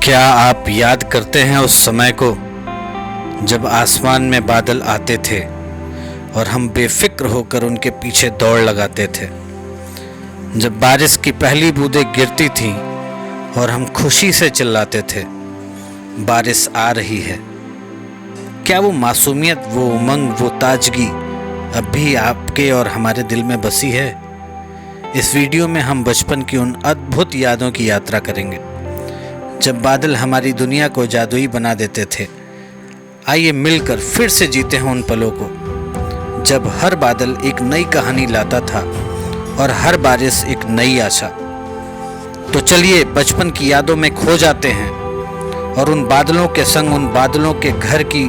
क्या आप याद करते हैं उस समय को जब आसमान में बादल आते थे और हम बेफिक्र होकर उनके पीछे दौड़ लगाते थे, जब बारिश की पहली बूंदें गिरती थीं और हम खुशी से चिल्लाते थे, बारिश आ रही है। क्या वो मासूमियत, वो उमंग, वो ताजगी अब भी आपके और हमारे दिल में बसी है? इस वीडियो में हम बचपन की उन अद्भुत यादों की यात्रा करेंगे जब बादल हमारी दुनिया को जादुई बना देते थे। आइए मिलकर फिर से जीते हैं उन पलों को जब हर बादल एक नई कहानी लाता था और हर बारिश एक नई आशा। तो चलिए बचपन की यादों में खो जाते हैं और उन बादलों के संग उन बादलों के घर की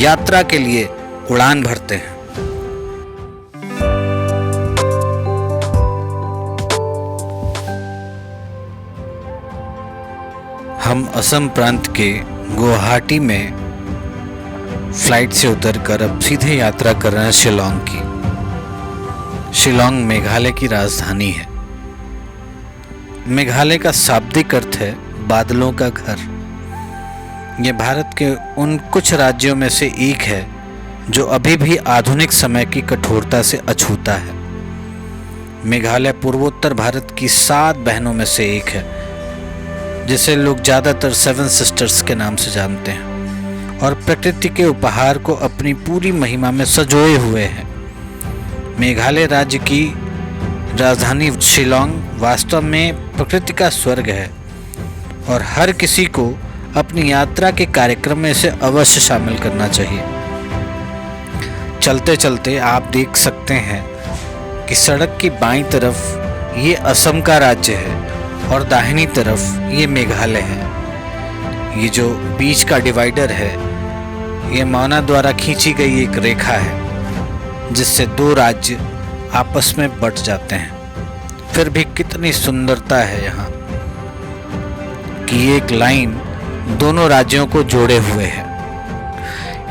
यात्रा के लिए उड़ान भरते हैं। हम असम प्रांत के गुवाहाटी में फ्लाइट से उतरकर अब सीधे यात्रा कर रहे हैं शिलोंग की। शिलोंग मेघालय की राजधानी है। मेघालय का शाब्दिक अर्थ है बादलों का घर। यह भारत के उन कुछ राज्यों में से एक है जो अभी भी आधुनिक समय की कठोरता से अछूता है। मेघालय पूर्वोत्तर भारत की 7 बहनों में से एक है, जिसे लोग ज़्यादातर 7 सिस्टर्स के नाम से जानते हैं, और प्रकृति के उपहार को अपनी पूरी महिमा में संजोए हुए हैं। मेघालय राज्य की राजधानी शिलोंग वास्तव में प्रकृति का स्वर्ग है और हर किसी को अपनी यात्रा के कार्यक्रम में इसे अवश्य शामिल करना चाहिए। चलते चलते आप देख सकते हैं कि सड़क की बाईं तरफ ये असम का राज्य है और दाहिनी तरफ ये मेघालय है। ये जो बीच का डिवाइडर है, ये मौना द्वारा खींची गई एक रेखा है जिससे 2 राज्य आपस में बट जाते हैं। फिर भी कितनी सुंदरता है यहाँ कि एक लाइन दोनों राज्यों को जोड़े हुए है।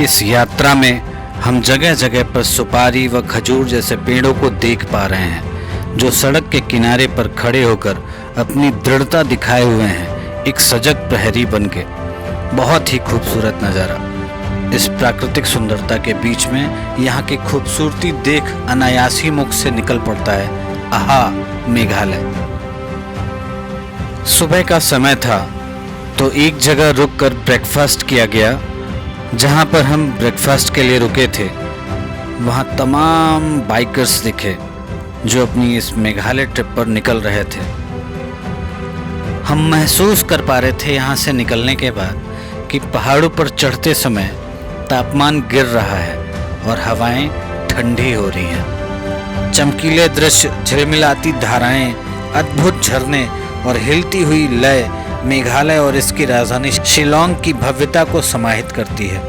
इस यात्रा में हम जगह जगह पर सुपारी व खजूर जैसे पेड़ों को देख पा रहे हैं जो सड़क के किनारे पर खड़े होकर अपनी दृढ़ता दिखाए हुए हैं, एक सजग प्रहरी बनके। बहुत ही खूबसूरत नज़ारा। इस प्राकृतिक सुंदरता के बीच में यहाँ की खूबसूरती देख अनायास ही मुख से निकल पड़ता है, आहा मेघालय। सुबह का समय था तो एक जगह रुककर ब्रेकफास्ट किया गया। जहाँ पर हम ब्रेकफास्ट के लिए रुके थे वहाँ तमाम बाइकर्स दिखे जो अपनी इस मेघालय ट्रिप पर निकल रहे थे। हम महसूस कर पा रहे थे यहाँ से निकलने के बाद कि पहाड़ों पर चढ़ते समय तापमान गिर रहा है और हवाएं ठंडी हो रही हैं। चमकीले दृश्य, झिलमिलाती धाराएं, अद्भुत झरने और हिलती हुई लय मेघालय और इसकी राजधानी शिलोंग की भव्यता को समाहित करती है।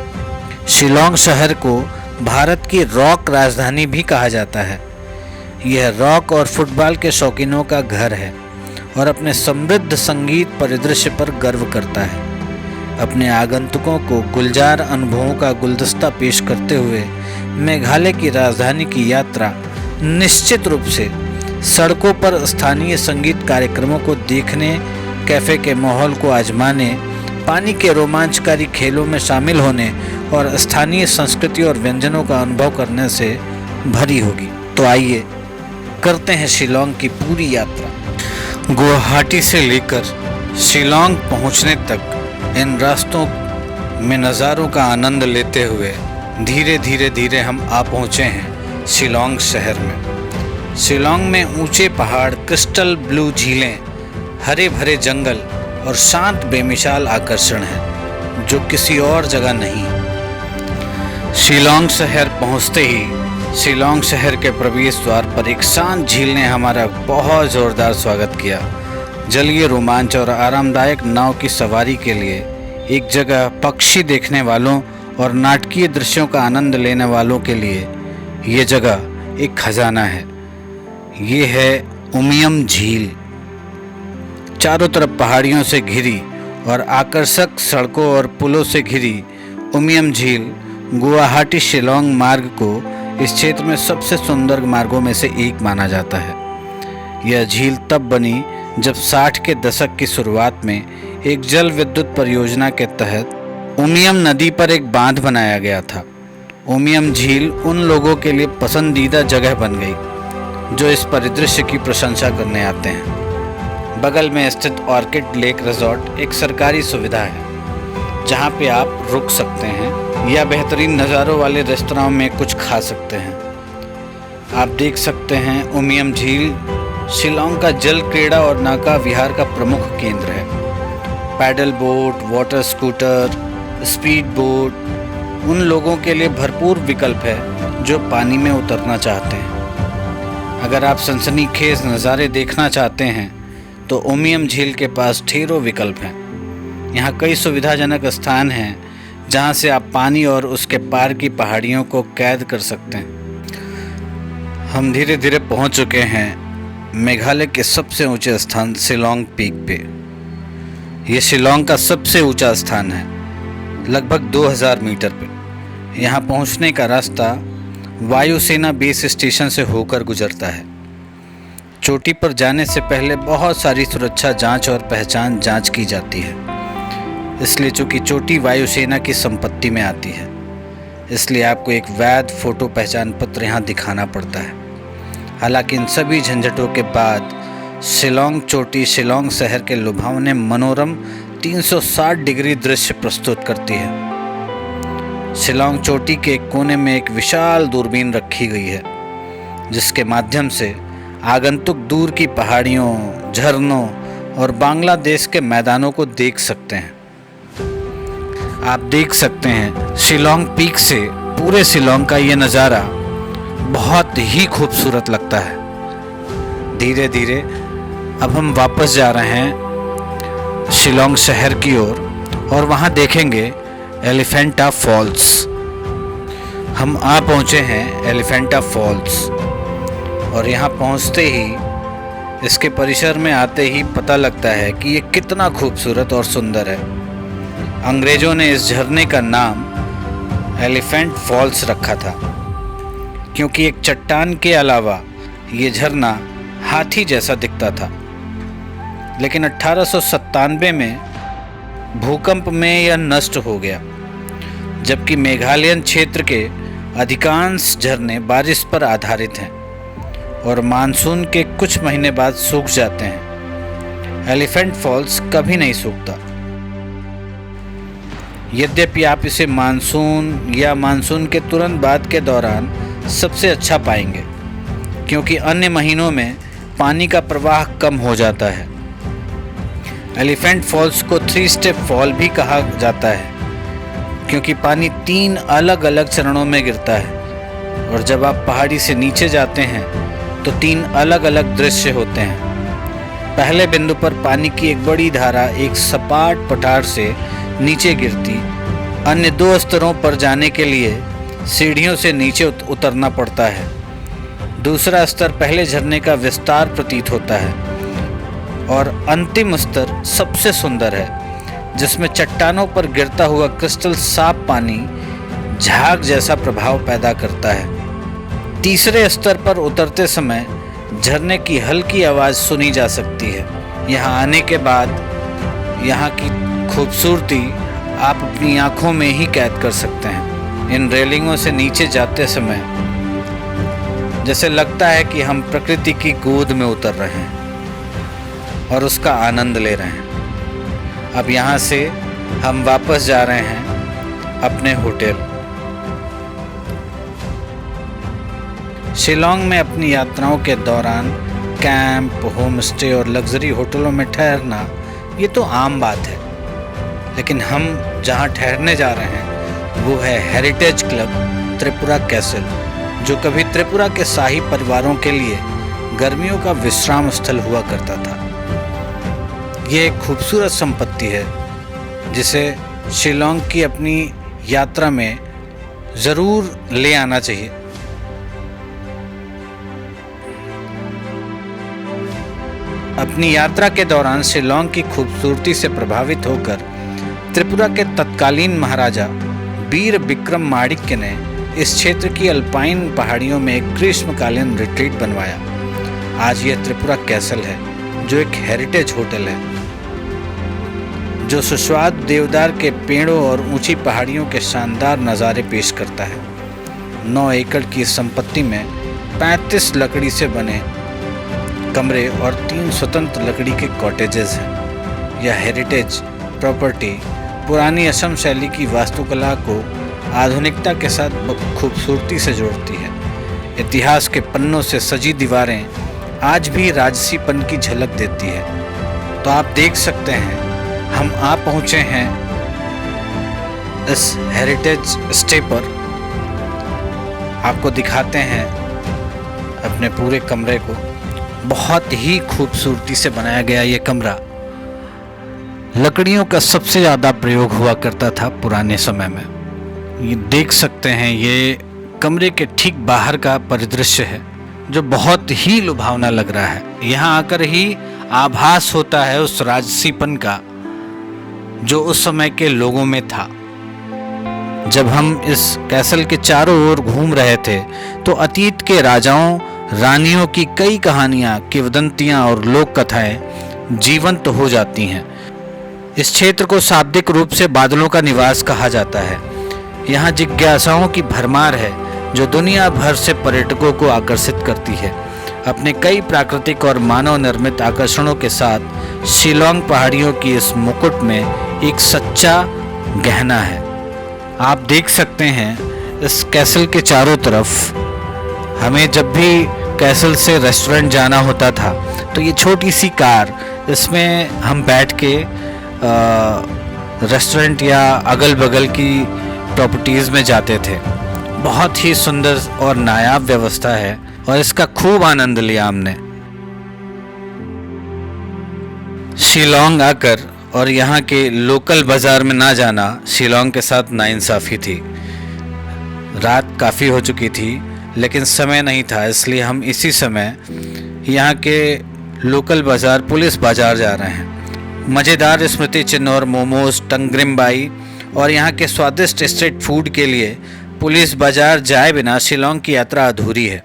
शिलोंग शहर को भारत की रॉक राजधानी भी कहा जाता है। यह रॉक और फुटबॉल के शौकीनों का घर है और अपने समृद्ध संगीत परिदृश्य पर गर्व करता है। अपने आगंतुकों को गुलजार अनुभवों का गुलदस्ता पेश करते हुए मेघालय की राजधानी की यात्रा निश्चित रूप से सड़कों पर स्थानीय संगीत कार्यक्रमों को देखने, कैफे के माहौल को आजमाने, पानी के रोमांचकारी खेलों में शामिल होने और स्थानीय संस्कृति और व्यंजनों का अनुभव करने से भरी होगी। तो आइए करते हैं शिलोंग की पूरी यात्रा। गुवाहाटी से लेकर शिलोंग पहुंचने तक इन रास्तों में नज़ारों का आनंद लेते हुए धीरे धीरे हम आ पहुंचे हैं शिलोंग शहर में। शिलोंग में ऊंचे पहाड़, क्रिस्टल ब्लू झीलें, हरे भरे जंगल और शांत बेमिसाल आकर्षण है जो किसी और जगह नहीं। शिलोंग शहर पहुंचते ही शिलोंग शहर के प्रवेश द्वार पर एक शांत झील ने हमारा बहुत ज़ोरदार स्वागत किया। जलीय रोमांच और आरामदायक नाव की सवारी के लिए एक जगह, पक्षी देखने वालों और नाटकीय दृश्यों का आनंद लेने वालों के लिए ये जगह एक खजाना है। ये है उमियम झील। चारों तरफ पहाड़ियों से घिरी और आकर्षक सड़कों और पुलों से घिरी उमियम झील गुवाहाटी शिलोंग मार्ग को इस क्षेत्र में सबसे सुंदर मार्गों में से एक माना जाता है। यह झील तब बनी जब 60 के दशक की शुरुआत में एक जल विद्युत परियोजना के तहत उमियम नदी पर एक बांध बनाया गया था। उमियम झील उन लोगों के लिए पसंदीदा जगह बन गई जो इस परिदृश्य की प्रशंसा करने आते हैं। बगल में स्थित ऑर्किड लेक रिजॉर्ट एक सरकारी सुविधा है जहां पे आप रुक सकते हैं या बेहतरीन नज़ारों वाले रेस्तरां में कुछ खा सकते हैं। आप देख सकते हैं उमियम झील शिलांग का जल क्रीड़ा और नौका विहार का प्रमुख केंद्र है। Paddle boat, water scooter, speed boat उन लोगों के लिए भरपूर विकल्प है जो पानी में उतरना चाहते हैं। अगर आप सनसनीखेज नज़ारे देखना चाहते हैं तो उमियम झील के पास ढेरों विकल्प हैं। यहाँ कई सुविधाजनक स्थान हैं जहाँ से आप पानी और उसके पार की पहाड़ियों को कैद कर सकते हैं। हम धीरे धीरे पहुँच चुके हैं मेघालय के सबसे ऊंचे स्थान शिलांग पीक पे। ये शिलांग का सबसे ऊंचा स्थान है, लगभग 2000 मीटर पे। यहाँ पहुँचने का रास्ता वायुसेना बेस स्टेशन से होकर गुजरता है। चोटी पर जाने से पहले बहुत सारी सुरक्षा जांच और पहचान जांच की जाती है, इसलिए चूँकि चोटी वायुसेना की संपत्ति में आती है, इसलिए आपको एक वैध फ़ोटो पहचान पत्र यहाँ दिखाना पड़ता है। हालांकि इन सभी झंझटों के बाद शिलांग चोटी शिलांग शहर के लुभावने मनोरम 360 डिग्री दृश्य प्रस्तुत करती है। शिलांग चोटी के एक कोने में एक विशाल दूरबीन रखी गई है जिसके माध्यम से आगंतुक दूर की पहाड़ियों, झरनों और बांग्लादेश के मैदानों को देख सकते हैं। आप देख सकते हैं शिलांग पीक से पूरे शिलांग का ये नज़ारा बहुत ही खूबसूरत लगता है। धीरे धीरे अब हम वापस जा रहे हैं शिलांग शहर की ओर और वहाँ देखेंगे एलिफेंटा फॉल्स। हम आ पहुँचे हैं एलिफेंटा फॉल्स और यहाँ पहुँचते ही इसके परिसर में आते ही पता लगता है कि ये कितना खूबसूरत और सुंदर है। अंग्रेज़ों ने इस झरने का नाम एलिफेंट फॉल्स रखा था क्योंकि एक चट्टान के अलावा ये झरना हाथी जैसा दिखता था। लेकिन 1897 में भूकंप में यह नष्ट हो गया, जबकि मेघालयन क्षेत्र के अधिकांश झरने बारिश पर आधारित हैं और मानसून के कुछ महीने बाद सूख जाते हैं। एलिफेंट फॉल्स कभी नहीं सूखता। यद्यपि आप इसे मानसून या मानसून के तुरंत बाद के दौरान सबसे अच्छा पाएंगे क्योंकि अन्य महीनों में पानी का प्रवाह कम हो जाता है। एलिफेंट फॉल्स को 3 स्टेप फॉल भी कहा जाता है क्योंकि पानी 3 अलग अलग चरणों में गिरता है और जब आप पहाड़ी से नीचे जाते हैं तो 3 अलग अलग दृश्य होते हैं। पहले बिंदु पर पानी की एक बड़ी धारा एक सपाट पठार से नीचे गिरती, अन्य 2 स्तरों पर जाने के लिए सीढ़ियों से नीचे उतरना पड़ता है। दूसरा स्तर पहले झरने का विस्तार प्रतीत होता है और अंतिम स्तर सबसे सुंदर है जिसमें चट्टानों पर गिरता हुआ क्रिस्टल साफ पानी झाग जैसा प्रभाव पैदा करता है। तीसरे स्तर पर उतरते समय झरने की हल्की आवाज़ सुनी जा सकती है। यहाँ आने के बाद यहाँ की खूबसूरती आप अपनी आँखों में ही कैद कर सकते हैं। इन रेलिंगों से नीचे जाते समय जैसे लगता है कि हम प्रकृति की गोद में उतर रहे हैं और उसका आनंद ले रहे हैं। अब यहाँ से हम वापस जा रहे हैं अपने होटल। शिलांग में अपनी यात्राओं के दौरान कैंप, होम स्टे और लग्जरी होटलों में ठहरना ये तो आम बात है, लेकिन हम जहाँ ठहरने जा रहे हैं वो है हेरिटेज क्लब त्रिपुरा कैसल, जो कभी त्रिपुरा के शाही परिवारों के लिए गर्मियों का विश्राम स्थल हुआ करता था। ये एक खूबसूरत संपत्ति है जिसे शिलांग की अपनी यात्रा में ज़रूर ले आना चाहिए। अपनी यात्रा के दौरान शिलांग की खूबसूरती से प्रभावित होकर त्रिपुरा के तत्कालीन महाराजा वीर विक्रम माणिक्य ने इस क्षेत्र की अल्पाइन पहाड़ियों में एक ग्रीष्मकालीन रिट्रीट बनवाया। आज यह त्रिपुरा कैसल है जो एक हेरिटेज होटल है। जो सुस्वाद देवदार के पेड़ों और ऊंची पहाड़ियों के शानदार नज़ारे पेश करता है। 9 एकड़ की संपत्ति में 35 लकड़ी से बने कमरे और 3 स्वतंत्र लकड़ी के कॉटेजेस हैं। यह हेरिटेज प्रॉपर्टी पुरानी असम शैली की वास्तुकला को आधुनिकता के साथ खूबसूरती से जोड़ती है। इतिहास के पन्नों से सजी दीवारें आज भी राजसीपन की झलक देती है। तो आप देख सकते हैं हम आ पहुँचे हैं इस हेरिटेज स्टे पर। आपको दिखाते हैं अपने पूरे कमरे को। बहुत ही खूबसूरती से बनाया गया ये कमरा। लकड़ियों का सबसे ज़्यादा प्रयोग हुआ करता था पुराने समय में। ये देख सकते हैं, ये कमरे के ठीक बाहर का परिदृश्य है जो बहुत ही लुभावना लग रहा है। यहाँ आकर ही आभास होता है उस राजसीपन का जो उस समय के लोगों में था। जब हम इस कैसल के चारों ओर घूम रहे थे तो अतीत के राजाओं रानियों की कई कहानियाँ, किंवदंतियाँ और लोक कथाएं जीवंत हो जाती हैं। इस क्षेत्र को शाब्दिक रूप से बादलों का निवास कहा जाता है। यहाँ जिज्ञासाओं की भरमार है जो दुनिया भर से पर्यटकों को आकर्षित करती है। अपने कई प्राकृतिक और मानव निर्मित आकर्षणों के साथ शिलोंग पहाड़ियों की इस मुकुट में एक सच्चा गहना है। आप देख सकते हैं इस कैसल के चारों तरफ। हमें जब भी कैसल से रेस्टोरेंट जाना होता था तो ये छोटी सी कार, इसमें हम बैठ के रेस्टोरेंट या अगल बगल की प्रॉपर्टीज़ में जाते थे। बहुत ही सुंदर और नायाब व्यवस्था है और इसका खूब आनंद लिया हमने। शिलोंग आकर और यहाँ के लोकल बाज़ार में ना जाना शिलोंग के साथ नाइंसाफ़ी थी। रात काफ़ी हो चुकी थी लेकिन समय नहीं था, इसलिए हम इसी समय यहाँ के लोकल बाज़ार पुलिस बाज़ार जा रहे हैं। मज़ेदार स्मृति चिन्ह और मोमोज, टंगरिम्बाई और यहाँ के स्वादिष्ट स्ट्रीट फूड के लिए पुलिस बाज़ार जाए बिना शिलोंग की यात्रा अधूरी है।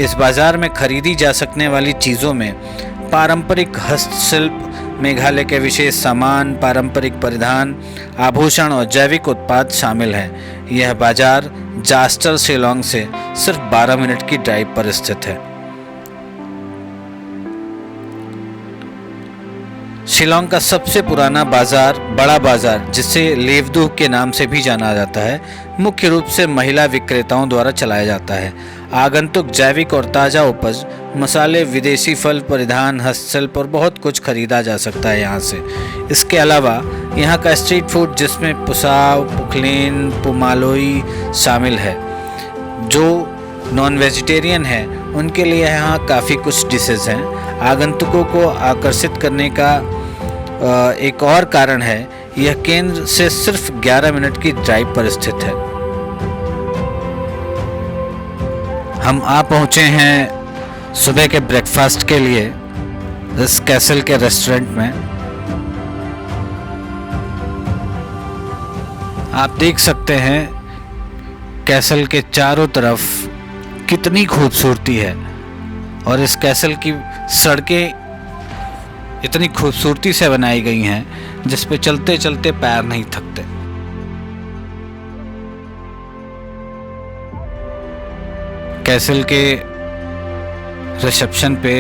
इस बाज़ार में खरीदी जा सकने वाली चीज़ों में पारंपरिक हस्तशिल्प, मेघालय के विशेष सामान, पारंपरिक परिधान, आभूषण और जैविक उत्पाद शामिल हैं। यह बाज़ार जास्टर शिलोंग से सिर्फ 12 मिनट की ड्राइव पर स्थित है। शिलोंग का सबसे पुराना बाजार, बड़ा बाजार, जिसे लेवदुह के नाम से भी जाना जाता है, मुख्य रूप से महिला विक्रेताओं द्वारा चलाया जाता है। आगंतुक जैविक और ताज़ा उपज, मसाले, विदेशी फल, परिधान, हस्तशिल्प और बहुत कुछ खरीदा जा सकता है यहाँ से। इसके अलावा यहाँ का स्ट्रीट फूड जिसमें पुसाव, पुखलेन, पुमालोई शामिल है। जो नॉन वेजिटेरियन हैं उनके लिए यहाँ काफ़ी कुछ डिशेज़ हैं। आगंतुकों को आकर्षित करने का एक और कारण है, यह केंद्र से सिर्फ 11 मिनट की ड्राइव पर स्थित है। हम आ पहुँचे हैं सुबह के ब्रेकफास्ट के लिए इस कैसल के रेस्टोरेंट में। आप देख सकते हैं कैसल के चारों तरफ कितनी खूबसूरती है और इस कैसल की सड़कें इतनी खूबसूरती से बनाई गई हैं जिस पे चलते चलते पैर नहीं थकते। कैसल के रिसेप्शन पे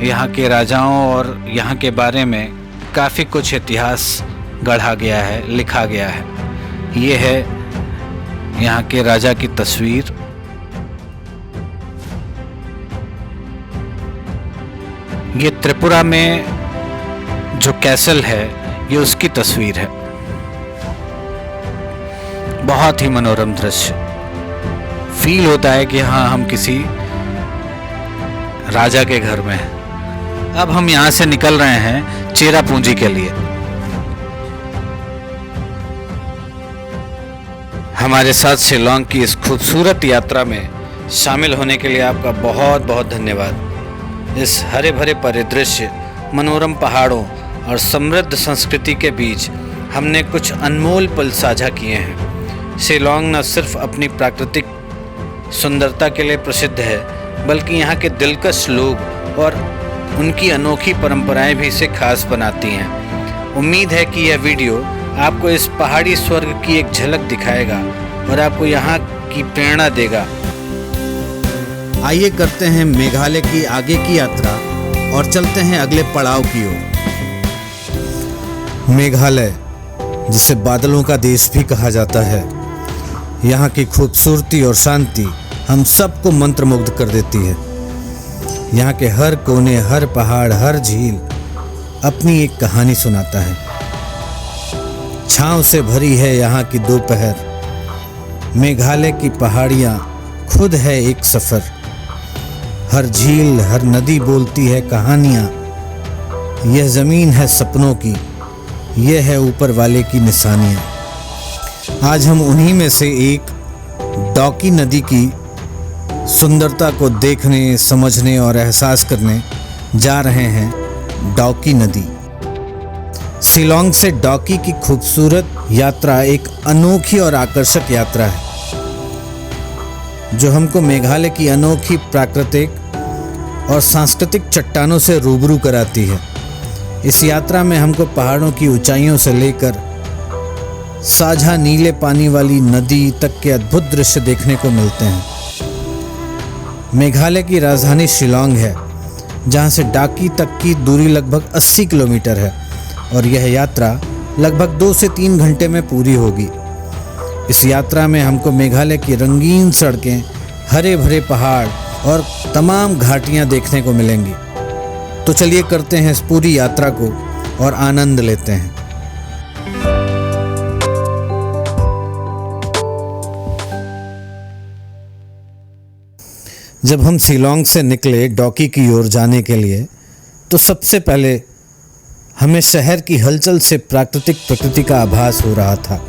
यहाँ के राजाओं और यहाँ के बारे में काफ़ी कुछ इतिहास गढ़ा गया है, लिखा गया है। ये है यहाँ के राजा की तस्वीर। ये त्रिपुरा में जो कैसल है ये उसकी तस्वीर है। बहुत ही मनोरम दृश्य, फील होता है कि हाँ हम किसी राजा के घर में हैं। अब हम यहाँ से निकल रहे हैं चेरापूंजी के लिए। हमारे साथ शिलोंग की इस खूबसूरत यात्रा में शामिल होने के लिए आपका बहुत बहुत धन्यवाद। इस हरे भरे परिदृश्य, मनोरम पहाड़ों और समृद्ध संस्कृति के बीच हमने कुछ अनमोल पल साझा किए हैं। शिलोंग न सिर्फ अपनी प्राकृतिक सुंदरता के लिए प्रसिद्ध है बल्कि यहाँ के दिलकश लोग और उनकी अनोखी परंपराएं भी इसे खास बनाती हैं। उम्मीद है कि यह वीडियो आपको इस पहाड़ी स्वर्ग की एक झलक दिखाएगा और आपको यहाँ की प्रेरणा देगा। आइए करते हैं मेघालय की आगे की यात्रा और चलते हैं अगले पड़ाव की ओर। मेघालय, जिसे बादलों का देश भी कहा जाता है, यहाँ की खूबसूरती और शांति हम सबको मंत्रमुग्ध कर देती है। यहाँ के हर कोने, हर पहाड़, हर झील अपनी एक कहानी सुनाता है। छांव से भरी है यहाँ की दोपहर। मेघालय की पहाड़ियाँ खुद है एक सफ़र। हर झील, हर नदी बोलती है कहानियाँ। यह ज़मीन है सपनों की, यह है ऊपर वाले की निशानियाँ। आज हम उन्हीं में से एक डॉकी नदी की सुंदरता को देखने, समझने और एहसास करने जा रहे हैं। डॉकी नदी। शिलांग से डॉकी की खूबसूरत यात्रा एक अनोखी और आकर्षक यात्रा है, जो हमको मेघालय की अनोखी प्राकृतिक और सांस्कृतिक चट्टानों से रूबरू कराती है। इस यात्रा में हमको पहाड़ों की ऊंचाइयों से लेकर साझा नीले पानी वाली नदी तक के अद्भुत दृश्य देखने को मिलते हैं। मेघालय की राजधानी शिलांग है, जहां से डॉकी तक की दूरी लगभग 80 किलोमीटर है और यह यात्रा लगभग 2 से 3 घंटे में पूरी होगी। इस यात्रा में हमको मेघालय की रंगीन सड़कें, हरे भरे पहाड़ और तमाम घाटियां देखने को मिलेंगी। तो चलिए करते हैं इस पूरी यात्रा को और आनंद लेते हैं। जब हम शिलांग से निकले डॉकी की ओर जाने के लिए, तो सबसे पहले हमें शहर की हलचल से प्राकृतिक प्रकृति का आभास हो रहा था।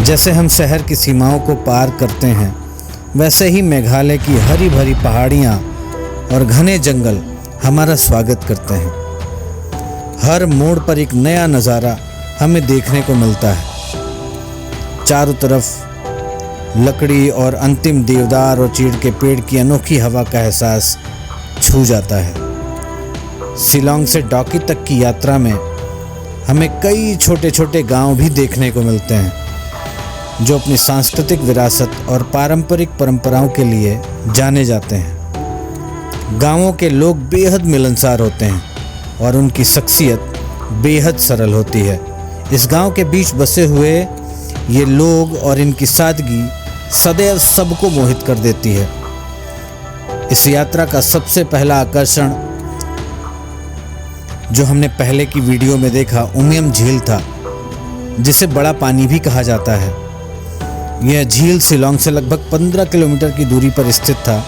जैसे हम शहर की सीमाओं को पार करते हैं, वैसे ही मेघालय की हरी भरी पहाड़ियाँ और घने जंगल हमारा स्वागत करते हैं। हर मोड़ पर एक नया नज़ारा हमें देखने को मिलता है। चारों तरफ लकड़ी और अंतिम देवदार और चीड़ के पेड़ की अनोखी हवा का एहसास छू जाता है। शिलांग से डॉकी तक की यात्रा में हमें कई छोटे छोटे गांव भी देखने को मिलते हैं, जो अपनी सांस्कृतिक विरासत और पारंपरिक परंपराओं के लिए जाने जाते हैं। गांवों के लोग बेहद मिलनसार होते हैं और उनकी शख्सियत बेहद सरल होती है। इस गांव के बीच बसे हुए ये लोग और इनकी सादगी सदैव सबको मोहित कर देती है। इस यात्रा का सबसे पहला आकर्षण, जो हमने पहले की वीडियो में देखा, उमियम झील था, जिसे बड़ा पानी भी कहा जाता है। यह झील शिलांग से लगभग 15 किलोमीटर की दूरी पर स्थित था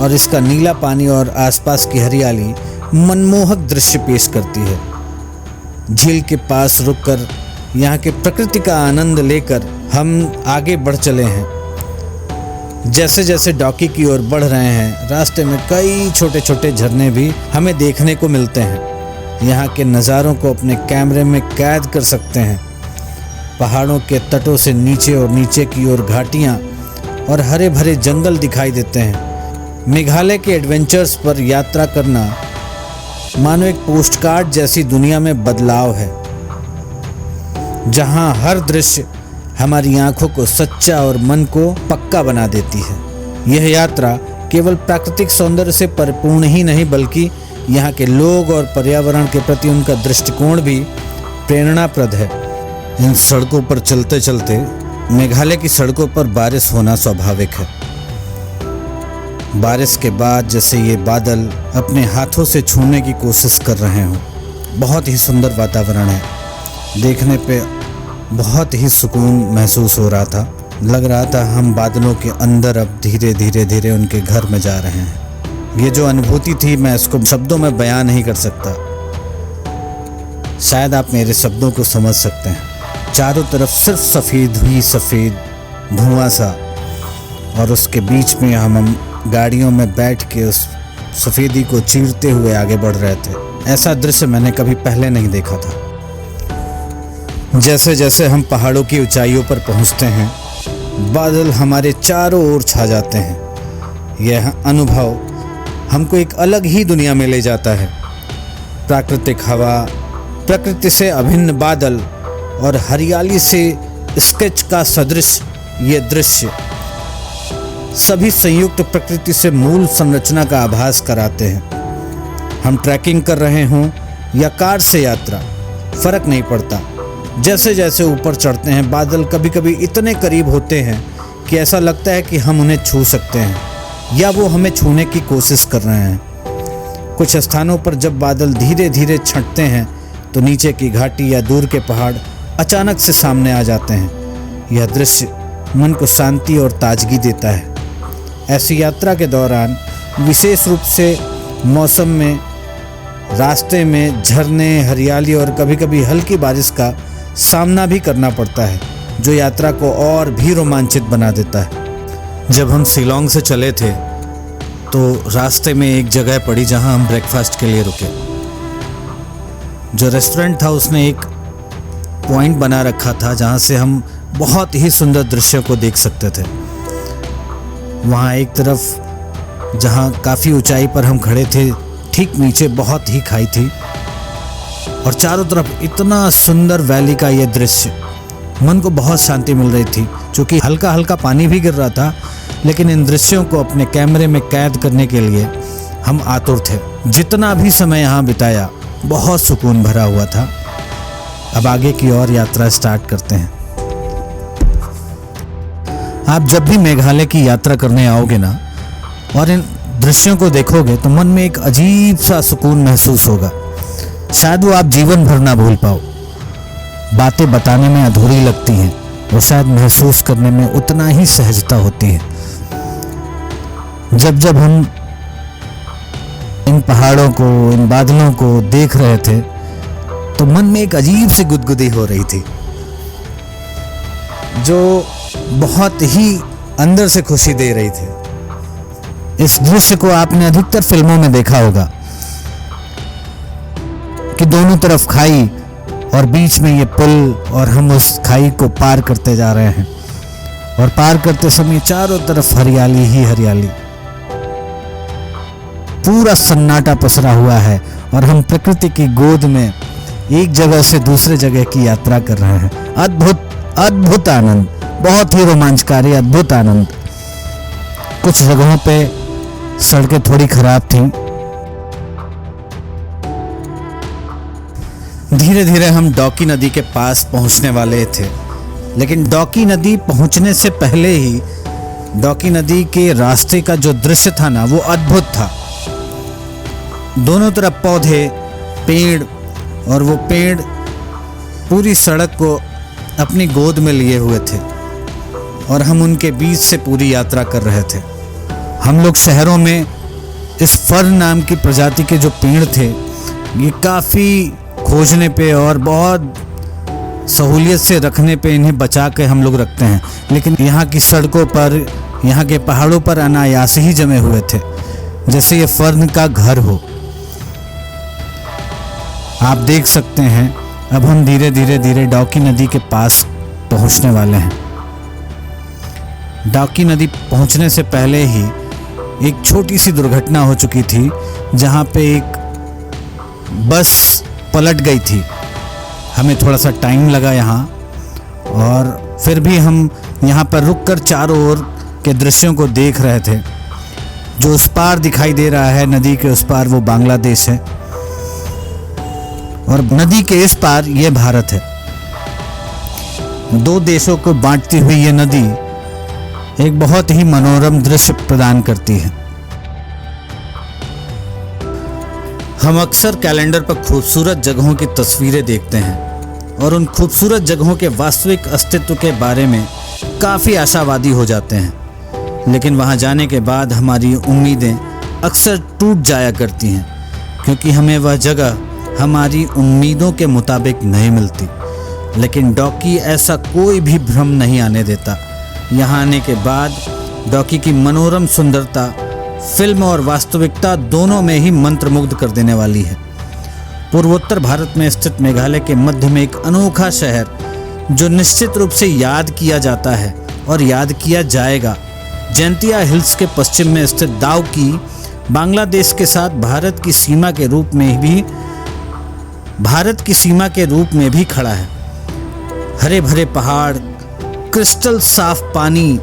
और इसका नीला पानी और आसपास की हरियाली मनमोहक दृश्य पेश करती है। झील के पास रुककर यहाँ के प्रकृति का आनंद लेकर हम आगे बढ़ चले हैं। जैसे जैसे डॉकी की ओर बढ़ रहे हैं, रास्ते में कई छोटे छोटे झरने भी हमें देखने को मिलते हैं। यहाँ के नज़ारों को अपने कैमरे में कैद कर सकते हैं। पहाड़ों के तटों से नीचे और नीचे की ओर घाटियाँ और हरे भरे जंगल दिखाई देते हैं। मेघालय के एडवेंचर्स पर यात्रा करना मानो एक पोस्टकार्ड जैसी दुनिया में बदलाव है, जहां हर दृश्य हमारी आंखों को सच्चा और मन को पक्का बना देती है। यह यात्रा केवल प्राकृतिक सौंदर्य से परिपूर्ण ही नहीं, बल्कि यहाँ के लोग और पर्यावरण के प्रति उनका दृष्टिकोण भी प्रेरणाप्रद है। इन सड़कों पर चलते चलते मेघालय की सड़कों पर बारिश होना स्वाभाविक है। बारिश के बाद जैसे ये बादल अपने हाथों से छूने की कोशिश कर रहे हों। बहुत ही सुंदर वातावरण है। देखने पे बहुत ही सुकून महसूस हो रहा था। लग रहा था हम बादलों के अंदर अब धीरे धीरे उनके घर में जा रहे हैं। ये जो अनुभूति थी, मैं इसको शब्दों में बयान नहीं कर सकता। शायद आप मेरे शब्दों को समझ सकते हैं। चारों तरफ सिर्फ सफ़ेद ही सफ़ेद धुआं सा, और उसके बीच में हम गाड़ियों में बैठ के उस सफ़ेदी को चीरते हुए आगे बढ़ रहे थे। ऐसा दृश्य मैंने कभी पहले नहीं देखा था। जैसे जैसे हम पहाड़ों की ऊंचाइयों पर पहुंचते हैं, बादल हमारे चारों ओर छा जाते हैं। यह अनुभव हमको एक अलग ही दुनिया में ले जाता है। प्राकृतिक हवा, प्रकृति से अभिन्न बादल और हरियाली से स्केच का सदृश ये दृश्य सभी संयुक्त प्रकृति से मूल संरचना का आभास कराते हैं। हम ट्रैकिंग कर रहे हों या कार से यात्रा, फर्क नहीं पड़ता। जैसे जैसे ऊपर चढ़ते हैं बादल कभी कभी इतने करीब होते हैं कि ऐसा लगता है कि हम उन्हें छू सकते हैं या वो हमें छूने की कोशिश कर रहे हैं। कुछ स्थानों पर जब बादल धीरे धीरे छंटते हैं तो नीचे की घाटी या दूर के पहाड़ अचानक से सामने आ जाते हैं। यह दृश्य मन को शांति और ताजगी देता है। ऐसी यात्रा के दौरान विशेष रूप से मौसम में रास्ते में झरने, हरियाली और कभी कभी हल्की बारिश का सामना भी करना पड़ता है, जो यात्रा को और भी रोमांचित बना देता है। जब हम शिलोंग से चले थे तो रास्ते में एक जगह पड़ी जहां हम ब्रेकफास्ट के लिए रुके। जो रेस्टोरेंट था उसने एक पॉइंट बना रखा था जहां से हम बहुत ही सुंदर दृश्यों को देख सकते थे। वहाँ एक तरफ जहाँ काफ़ी ऊंचाई पर हम खड़े थे, ठीक नीचे बहुत ही खाई थी और चारों तरफ इतना सुंदर वैली का ये दृश्य, मन को बहुत शांति मिल रही थी। क्योंकि हल्का हल्का पानी भी गिर रहा था, लेकिन इन दृश्यों को अपने कैमरे में कैद करने के लिए हम आतुर थे। जितना भी समय यहाँ बिताया बहुत सुकून भरा हुआ था। अब आगे की और यात्रा स्टार्ट करते हैं। आप जब भी मेघालय की यात्रा करने आओगे ना और इन दृश्यों को देखोगे तो मन में एक अजीब सा सुकून महसूस होगा। शायद वो आप जीवन भर ना भूल पाओ। बातें बताने में अधूरी लगती हैं और शायद महसूस करने में उतना ही सहजता होती है। जब जब हम इन पहाड़ों को, इन बादलों को देख रहे थे तो मन में एक अजीब सी गुदगुदी हो रही थी, जो बहुत ही अंदर से खुशी दे रही थी। इस दृश्य को आपने अधिकतर फिल्मों में देखा होगा कि दोनों तरफ खाई और बीच में ये पुल और हम उस खाई को पार करते जा रहे हैं और पार करते समय चारों तरफ हरियाली ही हरियाली, पूरा सन्नाटा पसरा हुआ है और हम प्रकृति की गोद में एक जगह से दूसरे जगह की यात्रा कर रहे हैं। अद्भुत अद्भुत आनंद, बहुत ही रोमांचकारी अद्भुत आनंद। कुछ जगहों पे सड़कें थोड़ी खराब थीं। धीरे धीरे हम डॉकी नदी के पास पहुंचने वाले थे, लेकिन डॉकी नदी पहुंचने से पहले ही डॉकी नदी के रास्ते का जो दृश्य था ना, वो अद्भुत था। दोनों तरफ पौधे, पेड़, और वो पेड़ पूरी सड़क को अपनी गोद में लिए हुए थे और हम उनके बीच से पूरी यात्रा कर रहे थे। हम लोग शहरों में इस फर्न नाम की प्रजाति के जो पेड़ थे, ये काफ़ी खोजने पे और बहुत सहूलियत से रखने पे इन्हें बचा के हम लोग रखते हैं, लेकिन यहाँ की सड़कों पर, यहाँ के पहाड़ों पर अनायास ही जमे हुए थे, जैसे ये फर्न का घर हो। आप देख सकते हैं अब हम धीरे धीरे डॉकी नदी के पास पहुंचने वाले हैं। डॉकी नदी पहुंचने से पहले ही एक छोटी सी दुर्घटना हो चुकी थी, जहां पे एक बस पलट गई थी। हमें थोड़ा सा टाइम लगा यहाँ, और फिर भी हम यहाँ पर रुककर चारों ओर के दृश्यों को देख रहे थे। जो उस पार दिखाई दे रहा है नदी के उस पार, वो बांग्लादेश है और नदी के इस पार ये भारत है। दो देशों को बांटती हुई ये नदी एक बहुत ही मनोरम दृश्य प्रदान करती है। हम अक्सर कैलेंडर पर खूबसूरत जगहों की तस्वीरें देखते हैं और उन खूबसूरत जगहों के वास्तविक अस्तित्व के बारे में काफ़ी आशावादी हो जाते हैं, लेकिन वहां जाने के बाद हमारी उम्मीदें अक्सर टूट जाया करती हैं, क्योंकि हमें वह जगह हमारी उम्मीदों के मुताबिक नहीं मिलती। लेकिन डॉकी ऐसा कोई भी भ्रम नहीं आने देता। यहाँ आने के बाद डॉकी की मनोरम सुंदरता फिल्म और वास्तविकता दोनों में ही मंत्रमुग्ध कर देने वाली है। पूर्वोत्तर भारत में स्थित मेघालय के मध्य में एक अनोखा शहर, जो निश्चित रूप से याद किया जाता है और याद किया जाएगा। जैंतिया हिल्स के पश्चिम में स्थित दावकी बांग्लादेश के साथ भारत की सीमा के रूप में भी भारत की सीमा के रूप में भी खड़ा है। हरे भरे पहाड़, क्रिस्टल साफ पानी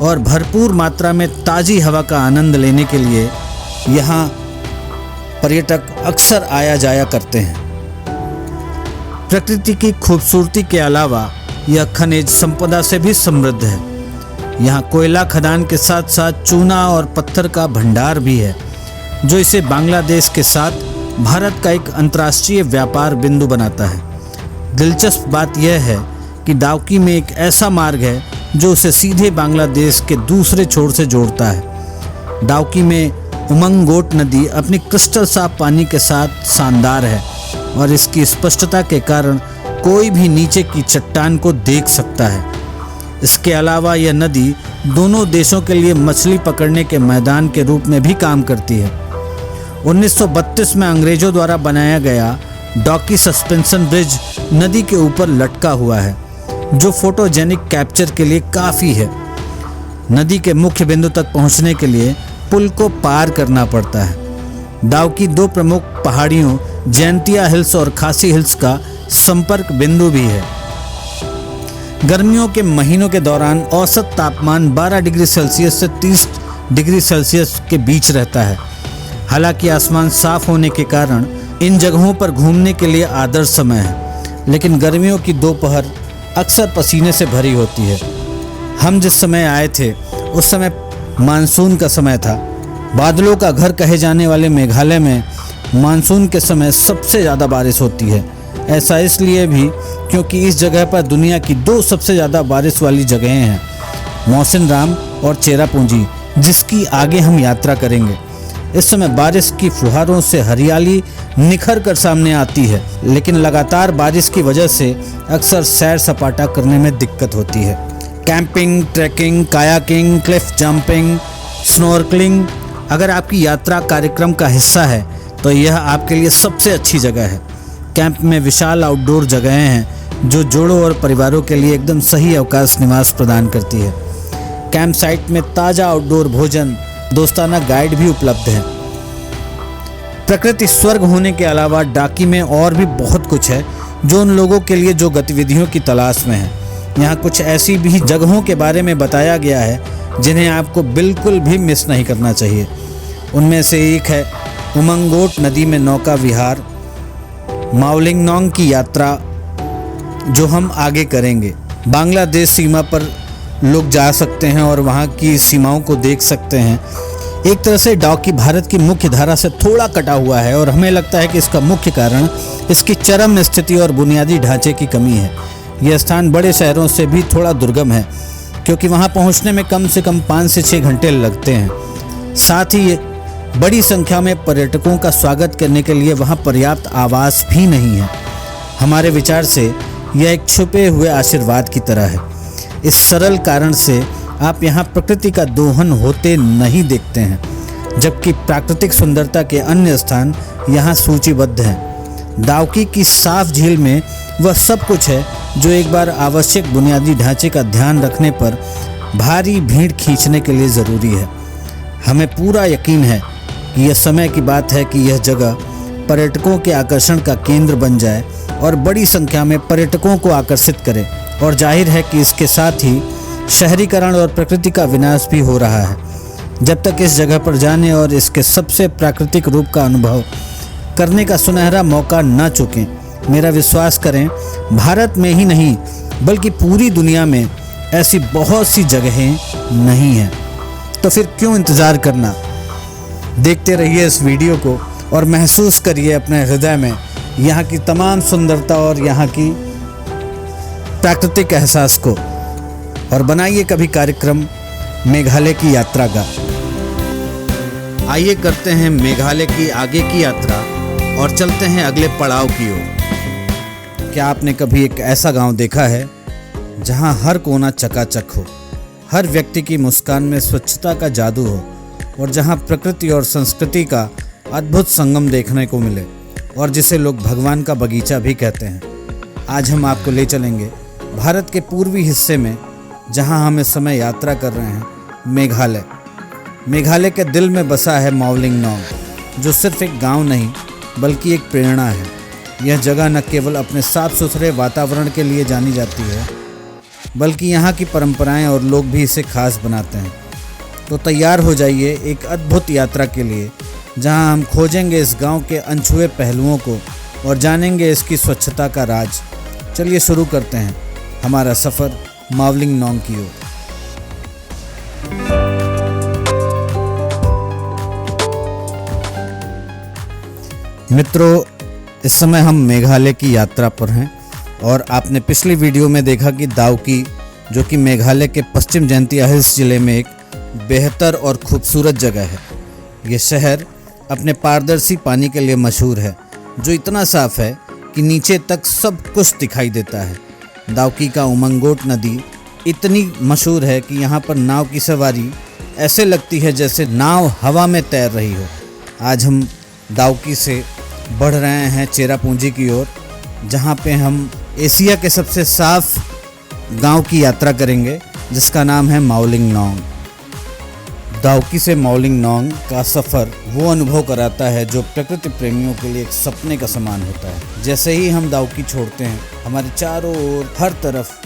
और भरपूर मात्रा में ताज़ी हवा का आनंद लेने के लिए यहाँ पर्यटक अक्सर आया जाया करते हैं। प्रकृति की खूबसूरती के अलावा यह खनिज संपदा से भी समृद्ध है। यहाँ कोयला खदान के साथ साथ चूना और पत्थर का भंडार भी है, जो इसे बांग्लादेश के साथ भारत का एक अंतर्राष्ट्रीय व्यापार बिंदु बनाता है। दिलचस्प बात यह है कि डाउकी में एक ऐसा मार्ग है जो उसे सीधे बांग्लादेश के दूसरे छोर से जोड़ता है। डाउकी में उमंगोट नदी अपनी क्रिस्टल साफ पानी के साथ शानदार है और इसकी स्पष्टता के कारण कोई भी नीचे की चट्टान को देख सकता है। इसके अलावा यह नदी दोनों देशों के लिए मछली पकड़ने के मैदान के रूप में भी काम करती है। 1932 में अंग्रेजों द्वारा बनाया गया डॉकी सस्पेंशन ब्रिज नदी के ऊपर लटका हुआ है, जो फोटोजेनिक कैप्चर के लिए काफ़ी है। नदी के मुख्य बिंदु तक पहुंचने के लिए पुल को पार करना पड़ता है। डाउकी दो प्रमुख पहाड़ियों जैंतिया हिल्स और खासी हिल्स का संपर्क बिंदु भी है। गर्मियों के महीनों के दौरान औसत तापमान 12 डिग्री सेल्सियस से 30 डिग्री सेल्सियस के बीच रहता है। हालांकि आसमान साफ होने के कारण इन जगहों पर घूमने के लिए आदर्श समय है, लेकिन गर्मियों की दोपहर अक्सर पसीने से भरी होती है। हम जिस समय आए थे उस समय मानसून का समय था। बादलों का घर कहे जाने वाले मेघालय में मानसून के समय सबसे ज़्यादा बारिश होती है। ऐसा इसलिए भी क्योंकि इस जगह पर दुनिया की दो सबसे ज़्यादा बारिश वाली जगहें हैं, मौसिनराम और चेरापूंजी, जिसकी आगे हम यात्रा करेंगे। इस समय बारिश की फुहारों से हरियाली निखर कर सामने आती है, लेकिन लगातार बारिश की वजह से अक्सर सैर सपाटा करने में दिक्कत होती है। Camping, trekking, kayaking, cliff jumping, snorkelling अगर आपकी यात्रा कार्यक्रम का हिस्सा है तो यह आपके लिए सबसे अच्छी जगह है। कैंप में विशाल आउटडोर जगहें हैं जो जोड़ों और परिवारों के लिए एकदम सही अवकाश निवास प्रदान करती है। कैंप साइट में ताज़ा आउटडोर भोजन, दोस्ताना गाइड भी उपलब्ध है। प्रकृति स्वर्ग होने के अलावा डाकी में और भी बहुत कुछ है जो उन लोगों के लिए जो गतिविधियों की तलाश में है। यहाँ कुछ ऐसी भी जगहों के बारे में बताया गया है जिन्हें आपको बिल्कुल भी मिस नहीं करना चाहिए। उनमें से एक है उमंगोट नदी में नौका विहार, मावलिंगनोंग की यात्रा, जो हम आगे करेंगे। बांग्लादेश सीमा पर लोग जा सकते हैं और वहाँ की सीमाओं को देख सकते हैं। एक तरह से डाउकी भारत की मुख्य धारा से थोड़ा कटा हुआ है और हमें लगता है कि इसका मुख्य कारण इसकी चरम स्थिति और बुनियादी ढांचे की कमी है। यह स्थान बड़े शहरों से भी थोड़ा दुर्गम है क्योंकि वहाँ पहुँचने में कम से कम 5 से 6 घंटे लगते हैं। साथ ही बड़ी संख्या में पर्यटकों का स्वागत करने के लिए वहाँ पर्याप्त आवास भी नहीं है। हमारे विचार से यह एक छुपे हुए आशीर्वाद की तरह है। इस सरल कारण से आप यहाँ प्रकृति का दोहन होते नहीं देखते हैं, जबकि प्राकृतिक सुंदरता के अन्य स्थान यहाँ सूचीबद्ध हैं। डाउकी की साफ झील में वह सब कुछ है जो एक बार आवश्यक बुनियादी ढांचे का ध्यान रखने पर भारी भीड़ खींचने के लिए ज़रूरी है। हमें पूरा यकीन है कि यह समय की बात है कि यह जगह पर्यटकों के आकर्षण का केंद्र बन जाए और बड़ी संख्या में पर्यटकों को आकर्षित करे। और जाहिर है कि इसके साथ ही शहरीकरण और प्रकृति का विनाश भी हो रहा है। जब तक इस जगह पर जाने और इसके सबसे प्राकृतिक रूप का अनुभव करने का सुनहरा मौका न चूकें। मेरा विश्वास करें, भारत में ही नहीं बल्कि पूरी दुनिया में ऐसी बहुत सी जगहें नहीं हैं। तो फिर क्यों इंतज़ार करना। देखते रहिए इस वीडियो को और महसूस करिए अपने हृदय में यहाँ की तमाम सुंदरता और यहाँ की प्राकृतिक एहसास को, और बनाइए कभी कार्यक्रम मेघालय की यात्रा का। आइए करते हैं मेघालय की आगे की यात्रा और चलते हैं अगले पड़ाव की ओर। क्या आपने कभी एक ऐसा गांव देखा है जहां हर कोना चकाचक हो, हर व्यक्ति की मुस्कान में स्वच्छता का जादू हो और जहां प्रकृति और संस्कृति का अद्भुत संगम देखने को मिले और जिसे लोग भगवान का बगीचा भी कहते हैं। आज हम आपको ले चलेंगे भारत के पूर्वी हिस्से में, जहां हम इस समय यात्रा कर रहे हैं, मेघालय। मेघालय के दिल में बसा है मावलिंगनोंग, जो सिर्फ एक गांव नहीं बल्कि एक प्रेरणा है। यह जगह न केवल अपने साफ सुथरे वातावरण के लिए जानी जाती है, बल्कि यहाँ की परंपराएं और लोग भी इसे खास बनाते हैं। तो तैयार हो जाइए एक अद्भुत यात्रा के लिए, जहाँ हम खोजेंगे इस गांव के अनछुए पहलुओं को और जानेंगे इसकी स्वच्छता का राज। चलिए शुरू करते हैं हमारा सफ़र मावलिंग नोंग की ओर। मित्रों, इस समय हम मेघालय की यात्रा पर हैं और आपने पिछली वीडियो में देखा कि दाउकी, जो कि मेघालय के पश्चिम जयंतिया हिल्स जिले में एक बेहतर और खूबसूरत जगह है। ये शहर अपने पारदर्शी पानी के लिए मशहूर है, जो इतना साफ है कि नीचे तक सब कुछ दिखाई देता है। दाउकी का उमंगोट नदी इतनी मशहूर है कि यहाँ पर नाव की सवारी ऐसे लगती है जैसे नाव हवा में तैर रही हो। आज हम दाउकी से बढ़ रहे हैं चेरापूंजी की ओर, जहाँ पे हम एशिया के सबसे साफ गांव की यात्रा करेंगे, जिसका नाम है मावलिंग नोंग। दाउकी से मावलिंग नोंग का सफ़र वो अनुभव कराता है जो प्रकृति प्रेमियों के लिए एक सपने का समान होता है। जैसे ही हम दाउकी छोड़ते हैं, हमारे चारों ओर हर तरफ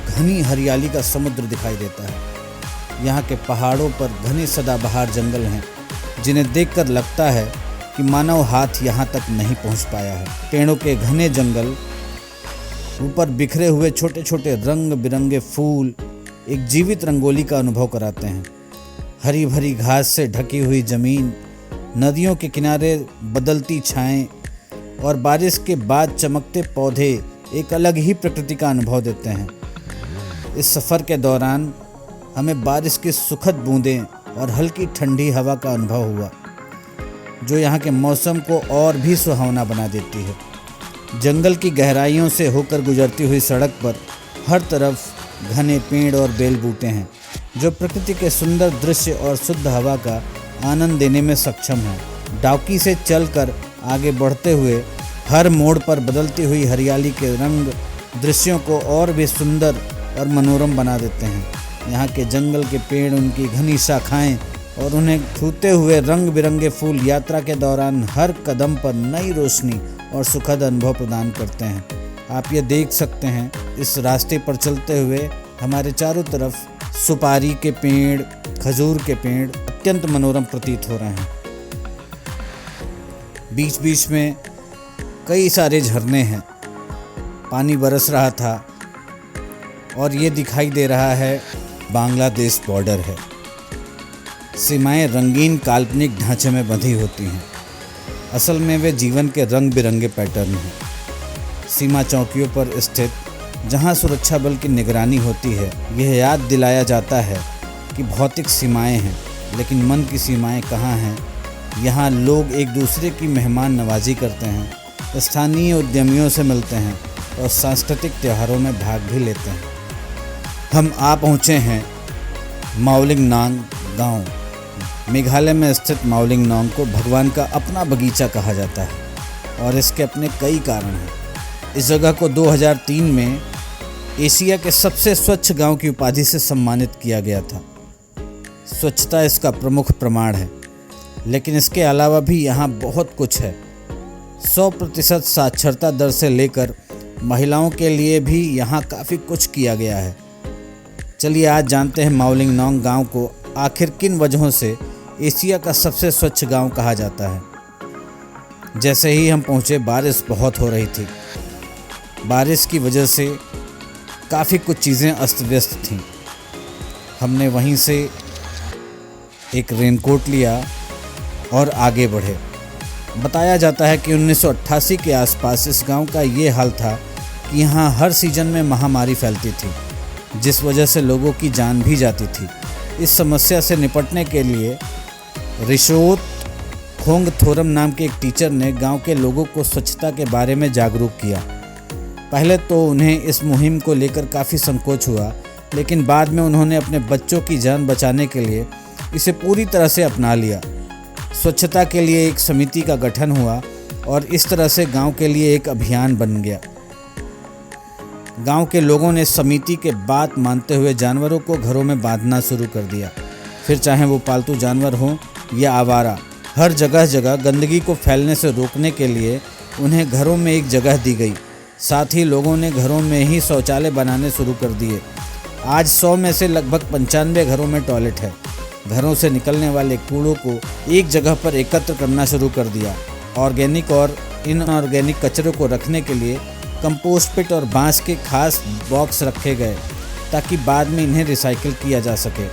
घनी हरियाली का समुद्र दिखाई देता है। यहाँ के पहाड़ों पर घने सदाबहार जंगल हैं, जिन्हें देखकर लगता है कि मानव हाथ यहाँ तक नहीं पहुँच पाया है। पेड़ों के घने जंगल, ऊपर बिखरे हुए छोटे छोटे रंग बिरंगे फूल एक जीवित रंगोली का अनुभव कराते हैं। हरी भरी घास से ढकी हुई ज़मीन, नदियों के किनारे बदलती छाएं और बारिश के बाद चमकते पौधे एक अलग ही प्रकृति का अनुभव देते हैं। इस सफ़र के दौरान हमें बारिश की सुखद बूंदें और हल्की ठंडी हवा का अनुभव हुआ, जो यहाँ के मौसम को और भी सुहावना बना देती है। जंगल की गहराइयों से होकर गुजरती हुई सड़क पर हर तरफ घने पेड़ और बेल बूटे हैं, जो प्रकृति के सुंदर दृश्य और शुद्ध हवा का आनंद देने में सक्षम है। दाउकी से चलकर आगे बढ़ते हुए हर मोड़ पर बदलती हुई हरियाली के रंग दृश्यों को और भी सुंदर और मनोरम बना देते हैं। यहाँ के जंगल के पेड़, उनकी घनी शाखाएं और उन्हें छूते हुए रंग बिरंगे फूल यात्रा के दौरान हर कदम पर नई रोशनी और सुखद अनुभव प्रदान करते हैं। आप ये देख सकते हैं, इस रास्ते पर चलते हुए हमारे चारों तरफ सुपारी के पेड़, खजूर के पेड़ अत्यंत मनोरम प्रतीत हो रहे हैं। बीच बीच में कई सारे झरने हैं, पानी बरस रहा था और ये दिखाई दे रहा है बांग्लादेश बॉर्डर है। सीमाएं रंगीन काल्पनिक ढांचे में बंधी होती हैं, असल में वे जीवन के रंग बिरंगे पैटर्न हैं। सीमा चौकियों पर स्थित, जहां सुरक्षा बल की निगरानी होती है, यह याद दिलाया जाता है कि भौतिक सीमाएं हैं, लेकिन मन की सीमाएं कहाँ हैं। यहाँ लोग एक दूसरे की मेहमान नवाजी करते हैं, स्थानीय उद्यमियों से मिलते हैं और सांस्कृतिक त्योहारों में भाग भी लेते हैं। हम आ पहुँचे हैं मावलिंग नोंग गाँव। मेघालय में स्थित मावलिंग नोंग को भगवान का अपना बगीचा कहा जाता है और इसके अपने कई कारण हैं। इस जगह को 2003 में एशिया के सबसे स्वच्छ गांव की उपाधि से सम्मानित किया गया था। स्वच्छता इसका प्रमुख प्रमाण है, लेकिन इसके अलावा भी यहाँ बहुत कुछ है। 100% साक्षरता दर से लेकर महिलाओं के लिए भी यहाँ काफ़ी कुछ किया गया है। चलिए आज जानते हैं मावलिंग नोंग गांव को आखिर किन वजहों से एशिया का सबसे स्वच्छ गांव कहा जाता है। जैसे ही हम पहुँचे, बारिश बहुत हो रही थी। बारिश की वजह से काफ़ी कुछ चीज़ें अस्त व्यस्त थीं। हमने वहीं से एक रेनकोट लिया और आगे बढ़े। बताया जाता है कि 1988 के आसपास इस गांव का ये हाल था कि यहाँ हर सीजन में महामारी फैलती थी, जिस वजह से लोगों की जान भी जाती थी। इस समस्या से निपटने के लिए रिशोत खोंगथोरम नाम के एक टीचर ने गांव के लोगों को स्वच्छता के बारे में जागरूक किया। पहले तो उन्हें इस मुहिम को लेकर काफ़ी संकोच हुआ, लेकिन बाद में उन्होंने अपने बच्चों की जान बचाने के लिए इसे पूरी तरह से अपना लिया। स्वच्छता के लिए एक समिति का गठन हुआ और इस तरह से गांव के लिए एक अभियान बन गया। गांव के लोगों ने समिति के बात मानते हुए जानवरों को घरों में बांधना शुरू कर दिया। फिर चाहे वो पालतू जानवर हों या आवारा, हर जगह जगह गंदगी को फैलने से रोकने के लिए उन्हें घरों में एक जगह दी गई। साथ ही लोगों ने घरों में ही शौचालय बनाने शुरू कर दिए। आज 100 में से लगभग 95 घरों में टॉयलेट है। घरों से निकलने वाले कूड़ों को एक जगह पर एकत्र करना शुरू कर दिया। ऑर्गेनिक और इनऑर्गेनिक कचरे को रखने के लिए कंपोस्ट पिट और बांस के खास बॉक्स रखे गए ताकि बाद में इन्हें रिसाइकिल किया जा सके।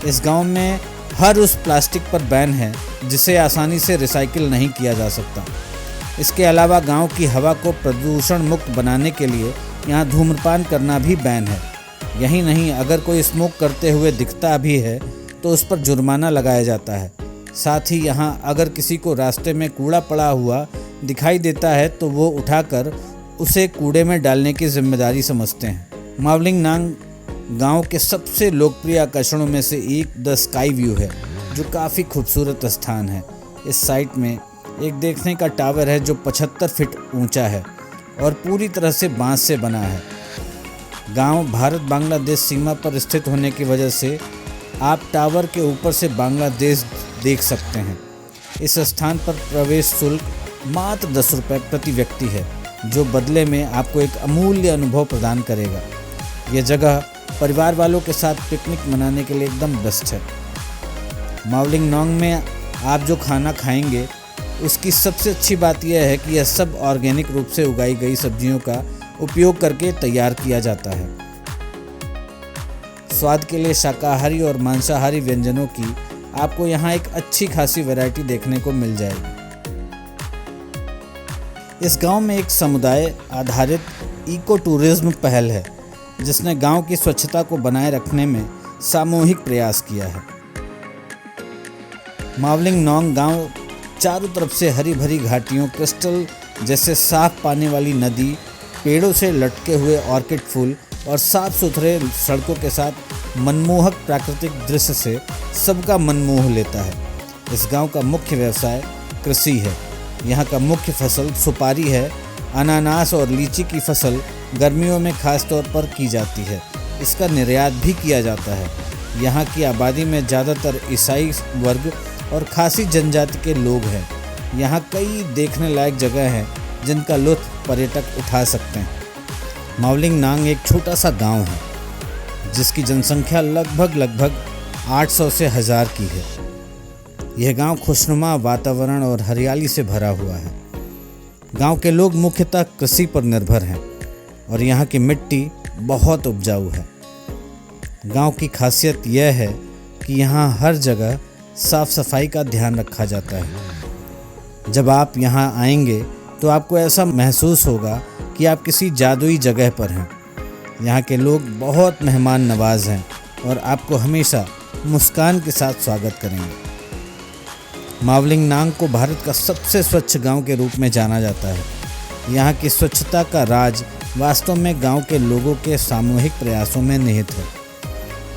इस गांव में हर उस प्लास्टिक पर बैन है जिसे आसानी से रिसाइकिल नहीं किया जा सकता। इसके अलावा गांव की हवा को प्रदूषण मुक्त बनाने के लिए यहाँ धूम्रपान करना भी बैन है। यही नहीं, अगर कोई स्मोक करते हुए दिखता भी है तो उस पर जुर्माना लगाया जाता है। साथ ही यहाँ अगर किसी को रास्ते में कूड़ा पड़ा हुआ दिखाई देता है तो वो उठाकर उसे कूड़े में डालने की जिम्मेदारी समझते हैं। मावलिंग नांग गांव के सबसे लोकप्रिय आकर्षणों में से एक द स्काई व्यू है, जो काफ़ी खूबसूरत स्थान है। इस साइट में एक देखने का टावर है जो 75 फीट ऊंचा है और पूरी तरह से बांस से बना है। गांव भारत बांग्लादेश सीमा पर स्थित होने की वजह से आप टावर के ऊपर से बांग्लादेश देख सकते हैं। इस स्थान पर प्रवेश शुल्क मात्र 10 रुपये प्रति व्यक्ति है, जो बदले में आपको एक अमूल्य अनुभव प्रदान करेगा। यह जगह परिवार वालों के साथ पिकनिक मनाने के लिए एकदम बेस्ट है। मावलिंग नोंग में आप जो खाना खाएंगे उसकी सबसे अच्छी बात यह है कि यह सब ऑर्गेनिक रूप से उगाई गई सब्जियों का उपयोग करके तैयार किया जाता है। स्वाद के लिए शाकाहारी और मांसाहारी व्यंजनों की आपको यहाँ एक अच्छी खासी वैरायटी देखने को मिल जाएगी। इस गांव में एक समुदाय आधारित इको टूरिज्म पहल है जिसने गांव की स्वच्छता को बनाए रखने में सामूहिक प्रयास किया है। मावलिंग नोंग गांव चारों तरफ से हरी भरी घाटियों, क्रिस्टल जैसे साफ पानी वाली नदी, पेड़ों से लटके हुए ऑर्किड फूल और साफ सुथरे सड़कों के साथ मनमोहक प्राकृतिक दृश्य से सबका मन मोह लेता है। इस गांव का मुख्य व्यवसाय कृषि है। यहाँ का मुख्य फसल सुपारी है। अनानास और लीची की फसल गर्मियों में खास तौर पर की जाती है। इसका निर्यात भी किया जाता है। यहाँ की आबादी में ज़्यादातर ईसाई वर्ग और खासी जनजाति के लोग हैं। यहाँ कई देखने लायक जगह हैं जिनका लुत्फ पर्यटक उठा सकते हैं। मावलिंग नांग एक छोटा सा गांव है जिसकी जनसंख्या लगभग 800 से 1000 की है। यह गांव खुशनुमा वातावरण और हरियाली से भरा हुआ है। गांव के लोग मुख्यतः कृषि पर निर्भर हैं और यहाँ की मिट्टी बहुत उपजाऊ है। गांव की खासियत यह है कि यहाँ हर जगह साफ सफाई का ध्यान रखा जाता है। जब आप यहाँ आएंगे तो आपको ऐसा महसूस होगा कि आप किसी जादुई जगह पर हैं। यहाँ के लोग बहुत मेहमान नवाज हैं और आपको हमेशा मुस्कान के साथ स्वागत करेंगे। मावलिंग नांग को भारत का सबसे स्वच्छ गांव के रूप में जाना जाता है। यहाँ की स्वच्छता का राज वास्तव में गांव के लोगों के सामूहिक प्रयासों में निहित है।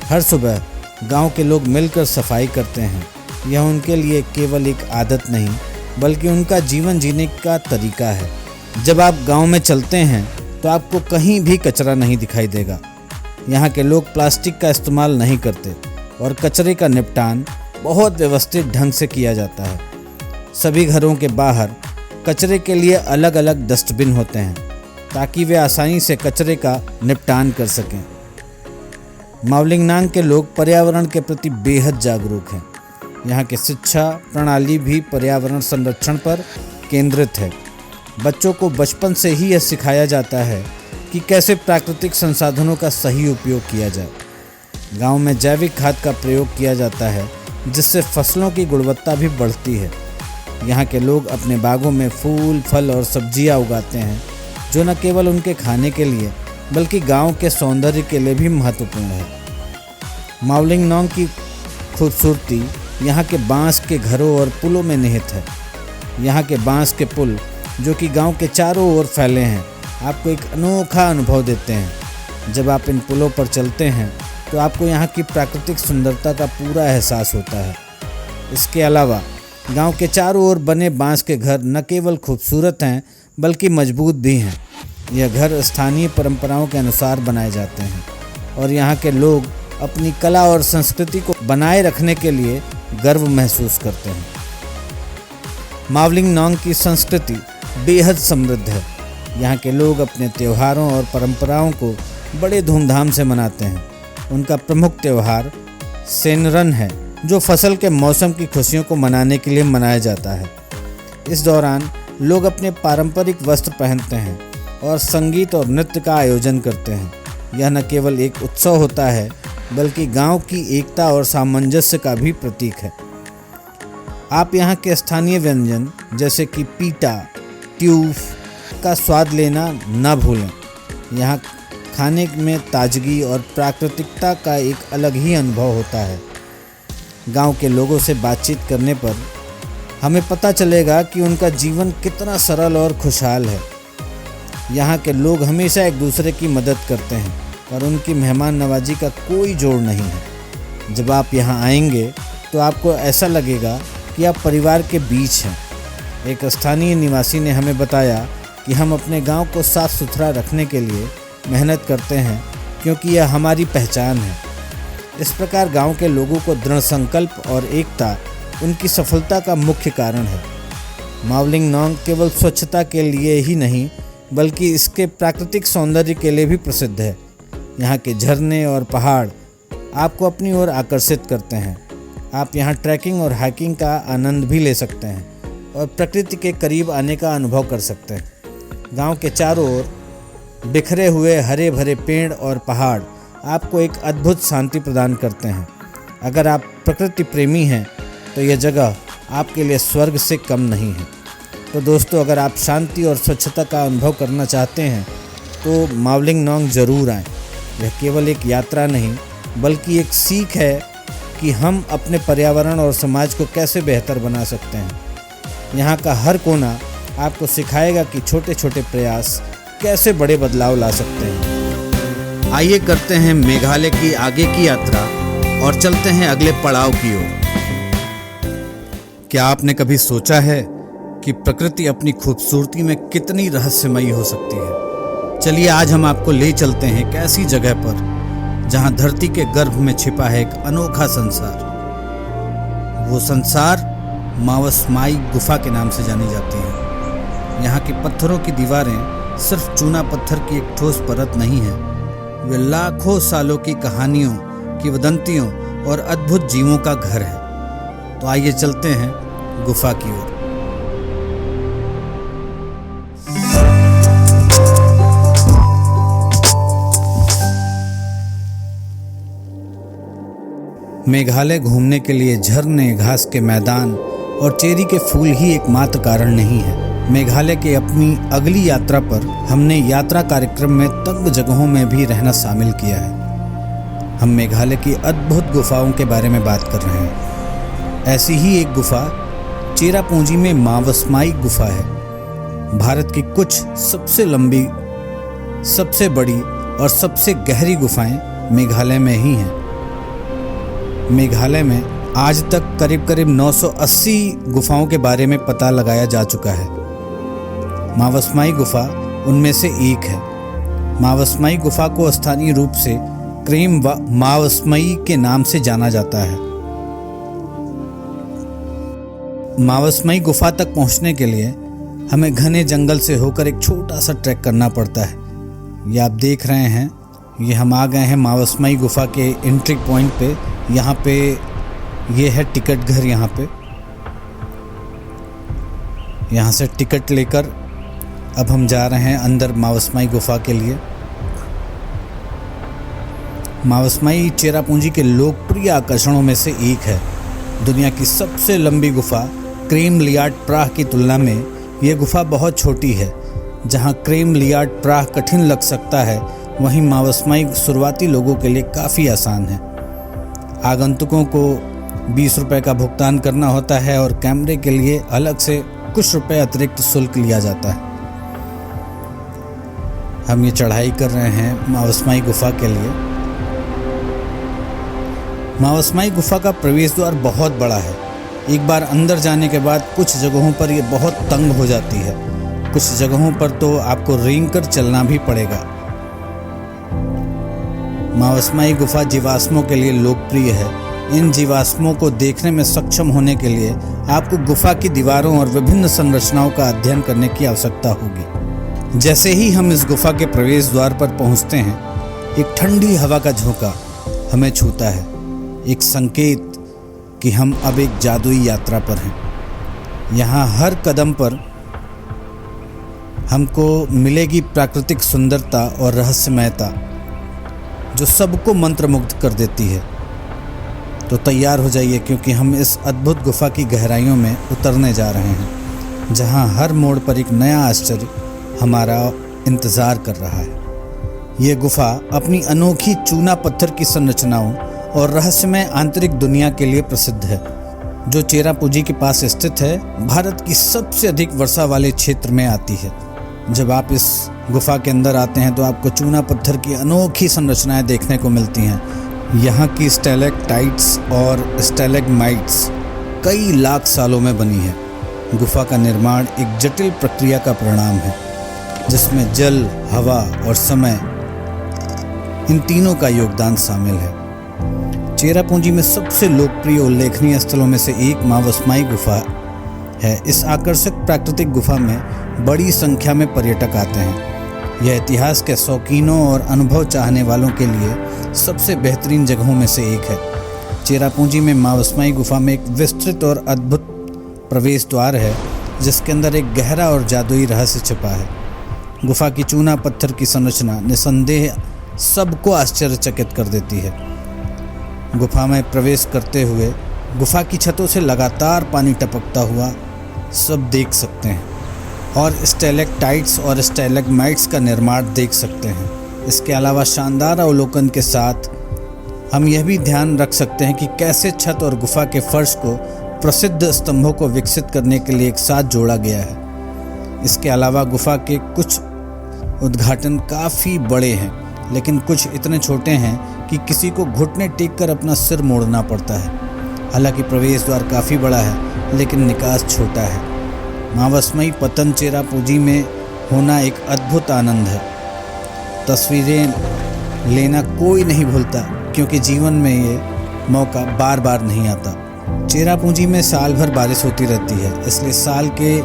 हर सुबह गांव के लोग मिलकर सफाई करते हैं। यह उनके लिए केवल एक आदत नहीं बल्कि उनका जीवन जीने का तरीका है। जब आप गांव में चलते हैं तो आपको कहीं भी कचरा नहीं दिखाई देगा। यहाँ के लोग प्लास्टिक का इस्तेमाल नहीं करते और कचरे का निपटान बहुत व्यवस्थित ढंग से किया जाता है। सभी घरों के बाहर कचरे के लिए अलग अलग डस्टबिन होते हैं ताकि वे आसानी से कचरे का निपटान कर सकें। मावलिंग नांग के लोग पर्यावरण के प्रति बेहद जागरूक हैं। यहाँ की शिक्षा प्रणाली भी पर्यावरण संरक्षण पर केंद्रित है। बच्चों को बचपन से ही यह सिखाया जाता है कि कैसे प्राकृतिक संसाधनों का सही उपयोग किया जाए। गांव में जैविक खाद का प्रयोग किया जाता है जिससे फसलों की गुणवत्ता भी बढ़ती है। यहाँ के लोग अपने बागों में फूल, फल और सब्जियाँ उगाते हैं जो न केवल उनके खाने के लिए बल्कि गांव के सौंदर्य के लिए भी महत्वपूर्ण है। मावलिंग नोंग की खूबसूरती यहाँ के बांस के घरों और पुलों में निहित है। यहाँ के बांस के पुल जो कि गांव के चारों ओर फैले हैं आपको एक अनोखा अनुभव देते हैं। जब आप इन पुलों पर चलते हैं तो आपको यहाँ की प्राकृतिक सुंदरता का पूरा एहसास होता है। इसके अलावा गांव के चारों ओर बने बांस के घर न केवल खूबसूरत हैं बल्कि मजबूत भी हैं। यह घर स्थानीय परंपराओं के अनुसार बनाए जाते हैं और यहाँ के लोग अपनी कला और संस्कृति को बनाए रखने के लिए गर्व महसूस करते हैं। मावलिंग नोंग की संस्कृति बेहद समृद्ध है। यहाँ के लोग अपने त्योहारों और परंपराओं को बड़े धूमधाम से मनाते हैं। उनका प्रमुख त्यौहार सेनरन है, जो फसल के मौसम की खुशियों को मनाने के लिए मनाया जाता है। इस दौरान लोग अपने पारंपरिक वस्त्र पहनते हैं और संगीत और नृत्य का आयोजन करते हैं। यह न केवल एक उत्सव होता है, बल्कि गांव की एकता और सामंजस्य का भी प्रतीक है। आप यहाँ के स्थानीय व्यंजन जैसे कि पीटा, ट्यूफ का स्वाद लेना न भूलें। यहाँ खाने में ताजगी और प्राकृतिकता का एक अलग ही अनुभव होता है। गांव के लोगों से बातचीत करने पर हमें पता चलेगा कि उनका जीवन कितना सरल और खुशहाल है। यहाँ के लोग हमेशा एक दूसरे की मदद करते हैं और उनकी मेहमान नवाजी का कोई जोड़ नहीं है। जब आप यहाँ आएंगे तो आपको ऐसा लगेगा कि आप परिवार के बीच हैं। एक स्थानीय निवासी ने हमें बताया कि हम अपने गांव को साफ सुथरा रखने के लिए मेहनत करते हैं, क्योंकि यह हमारी पहचान है। इस प्रकार गांव के लोगों को दृढ़ संकल्प और एकता उनकी सफलता का मुख्य कारण है। मावलिंग नोंग केवल स्वच्छता के लिए ही नहीं, बल्कि इसके प्राकृतिक सौंदर्य के लिए भी प्रसिद्ध है। यहाँ के झरने और पहाड़ आपको अपनी ओर आकर्षित करते हैं। आप यहाँ ट्रैकिंग और हाइकिंग का आनंद भी ले सकते हैं और प्रकृति के करीब आने का अनुभव कर सकते हैं। गांव के चारों ओर बिखरे हुए हरे भरे पेड़ और पहाड़ आपको एक अद्भुत शांति प्रदान करते हैं। अगर आप प्रकृति प्रेमी हैं तो यह जगह आपके लिए स्वर्ग से कम नहीं है। तो दोस्तों, अगर आप शांति और स्वच्छता का अनुभव करना चाहते हैं तो मावलिंग नोंग ज़रूर आएँ। यह केवल एक यात्रा नहीं, बल्कि एक सीख है कि हम अपने पर्यावरण और समाज को कैसे बेहतर बना सकते हैं। यहाँ का हर कोना आपको सिखाएगा कि छोटे छोटे प्रयास कैसे बड़े बदलाव ला सकते हैं। आइए करते हैं मेघालय की आगे की यात्रा और चलते हैं अगले पड़ाव की ओर। क्या आपने कभी सोचा है कि प्रकृति अपनी खूबसूरती में कितनी रहस्यमयी हो सकती है? चलिए आज हम आपको ले चलते हैं एक ऐसी जगह पर जहां धरती के गर्भ में छिपा है एक अनोखा संसार। वो संसार मावसमाई गुफा के नाम से जानी जाती है। यहाँ की पत्थरों की दीवारें सिर्फ चूना पत्थर की एक ठोस परत नहीं है, वे लाखों सालों की कहानियों, किंवदंतियों और अद्भुत जीवों का घर है। तो आइए चलते हैं गुफा की ओर। मेघालय घूमने के लिए झरने, घास के मैदान और चेरी के फूल ही एकमात्र कारण नहीं है। मेघालय के अपनी अगली यात्रा पर हमने यात्रा कार्यक्रम में तंग जगहों में भी रहना शामिल किया है। हम मेघालय की अद्भुत गुफाओं के बारे में बात कर रहे हैं। ऐसी ही एक गुफा चेरापूंजी में मावसमाई गुफा है। भारत की कुछ सबसे लंबी, सबसे बड़ी और सबसे गहरी गुफाएं मेघालय में ही हैं। मेघालय में आज तक करीब करीब 980 गुफाओं के बारे में पता लगाया जा चुका है। मावसमाई गुफा उनमें से एक है। मावसमाई गुफा को स्थानीय रूप से क्रेम मावसमई के नाम से जाना जाता है। मावसमई गुफा तक पहुंचने के लिए हमें घने जंगल से होकर एक छोटा सा ट्रैक करना पड़ता है। ये आप देख रहे हैं, ये हम आ गए हैं मावसमई गुफा के एंट्री पॉइंट पे। यहाँ पे ये है टिकट घर। यहाँ से टिकट लेकर अब हम जा रहे हैं अंदर मावसमाई गुफा के लिए। मावसमाई चेरापूंजी के लोकप्रिय आकर्षणों में से एक है। दुनिया की सबसे लंबी गुफा क्रेम लियाट प्राह की तुलना में यह गुफा बहुत छोटी है। जहां क्रेम लियाट प्राह कठिन लग सकता है, वहीं मावसमाई शुरुआती लोगों के लिए काफ़ी आसान है। आगंतुकों को 20 रुपये का भुगतान करना होता है और कैमरे के लिए अलग से कुछ रुपए अतिरिक्त शुल्क लिया जाता है। हम ये चढ़ाई कर रहे हैं मावसमाई गुफा के लिए। मावसमाई गुफा का प्रवेश द्वार बहुत बड़ा है। एक बार अंदर जाने के बाद कुछ जगहों पर ये बहुत तंग हो जाती है। कुछ जगहों पर तो आपको रेंग कर चलना भी पड़ेगा। मावसमाई गुफा जीवाश्मों के लिए लोकप्रिय है। इन जीवाश्मों को देखने में सक्षम होने के लिए आपको गुफा की दीवारों और विभिन्न संरचनाओं का अध्ययन करने की आवश्यकता होगी। जैसे ही हम इस गुफा के प्रवेश द्वार पर पहुंचते हैं, एक ठंडी हवा का झोंका हमें छूता है, एक संकेत कि हम अब एक जादुई यात्रा पर हैं। यहाँ हर कदम पर हमको मिलेगी प्राकृतिक सुंदरता और रहस्यमयता जो सबको मंत्रमुग्ध कर देती है। तो तैयार हो जाइए, क्योंकि हम इस अद्भुत गुफा की गहराइयों में उतरने जा रहे हैं, जहाँ हर मोड़ पर एक नया आश्चर्य हमारा इंतज़ार कर रहा है। ये गुफा अपनी अनोखी चूना पत्थर की संरचनाओं और रहस्यमय आंतरिक दुनिया के लिए प्रसिद्ध है, जो चेरापूंजी के पास स्थित है। भारत की सबसे अधिक वर्षा वाले क्षेत्र में आती है। जब आप इस गुफा के अंदर आते हैं तो आपको चूना पत्थर की अनोखी संरचनाएं देखने को मिलती हैं। यहाँ की स्टैलेक्टाइट्स और स्टैलेग्माइट्स कई लाख सालों में बनी है। गुफा का निर्माण एक जटिल प्रक्रिया का परिणाम है, जिसमें जल, हवा और समय, इन तीनों का योगदान शामिल है। चेरापूंजी में सबसे लोकप्रिय उल्लेखनीय स्थलों में से एक मावस्माई गुफा है। इस आकर्षक प्राकृतिक गुफा में बड़ी संख्या में पर्यटक आते हैं। यह इतिहास के शौकीनों और अनुभव चाहने वालों के लिए सबसे बेहतरीन जगहों में से एक है। चेरापूंजी में मावस्माई गुफा में एक विस्तृत और अद्भुत प्रवेश द्वार है, जिसके अंदर एक गहरा और जादुई रहस्य छिपा है। गुफा की चूना पत्थर की संरचना निसंदेह सबको आश्चर्यचकित कर देती है। गुफा में प्रवेश करते हुए गुफा की छतों से लगातार पानी टपकता हुआ सब देख सकते हैं और स्टैलेक्टाइट्स और स्टैलेग्माइट्स का निर्माण देख सकते हैं। इसके अलावा शानदार अवलोकन के साथ हम यह भी ध्यान रख सकते हैं कि कैसे छत और गुफा के फर्श को प्रसिद्ध स्तंभों को विकसित करने के लिए एक साथ जोड़ा गया है। इसके अलावा गुफा के कुछ उद्घाटन काफ़ी बड़े हैं, लेकिन कुछ इतने छोटे हैं कि किसी को घुटने टेक कर अपना सिर मोड़ना पड़ता है। हालांकि प्रवेश द्वार काफ़ी बड़ा है, लेकिन निकास छोटा है। मावस्मई पतन चेरापूंजी में होना एक अद्भुत आनंद है। तस्वीरें लेना कोई नहीं भूलता, क्योंकि जीवन में ये मौका बार बार नहीं आता। चेरापूंजी में साल भर बारिश होती रहती है, इसलिए साल के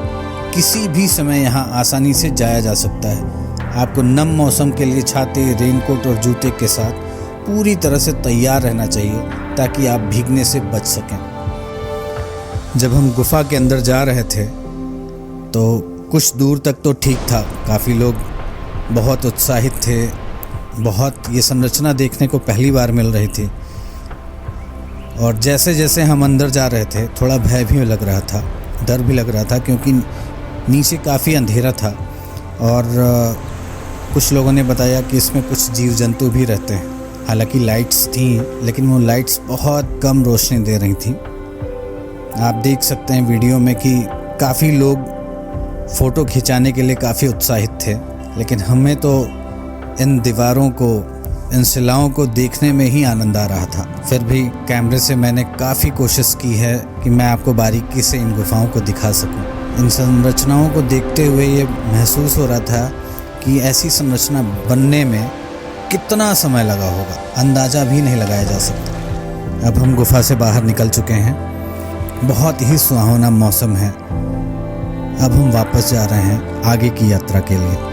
किसी भी समय यहाँ आसानी से जाया जा सकता है। आपको नम मौसम के लिए छाते, रेनकोट और जूते के साथ पूरी तरह से तैयार रहना चाहिए, ताकि आप भीगने से बच सकें। जब हम गुफा के अंदर जा रहे थे तो कुछ दूर तक तो ठीक था। काफ़ी लोग बहुत उत्साहित थे, बहुत ये संरचना देखने को पहली बार मिल रही थी। और जैसे जैसे हम अंदर जा रहे थे, थोड़ा भय भी लग रहा था, डर भी लग रहा था, क्योंकि नीचे काफ़ी अंधेरा था और कुछ लोगों ने बताया कि इसमें कुछ जीव जंतु भी रहते हैं। हालांकि लाइट्स थी, लेकिन वो लाइट्स बहुत कम रोशनी दे रही थी। आप देख सकते हैं वीडियो में कि काफ़ी लोग फ़ोटो खिंचाने के लिए काफ़ी उत्साहित थे, लेकिन हमें तो इन दीवारों को, इन शिलाओं को देखने में ही आनंद आ रहा था। फिर भी कैमरे से मैंने काफ़ी कोशिश की है कि मैं आपको बारीकी से इन गुफाओं को दिखा सकूं। इन संरचनाओं को देखते हुए ये महसूस हो रहा था कि ऐसी संरचना बनने में कितना समय लगा होगा, अंदाज़ा भी नहीं लगाया जा सकता। अब हम गुफा से बाहर निकल चुके हैं। बहुत ही सुहावना मौसम है। अब हम वापस जा रहे हैं आगे की यात्रा के लिए।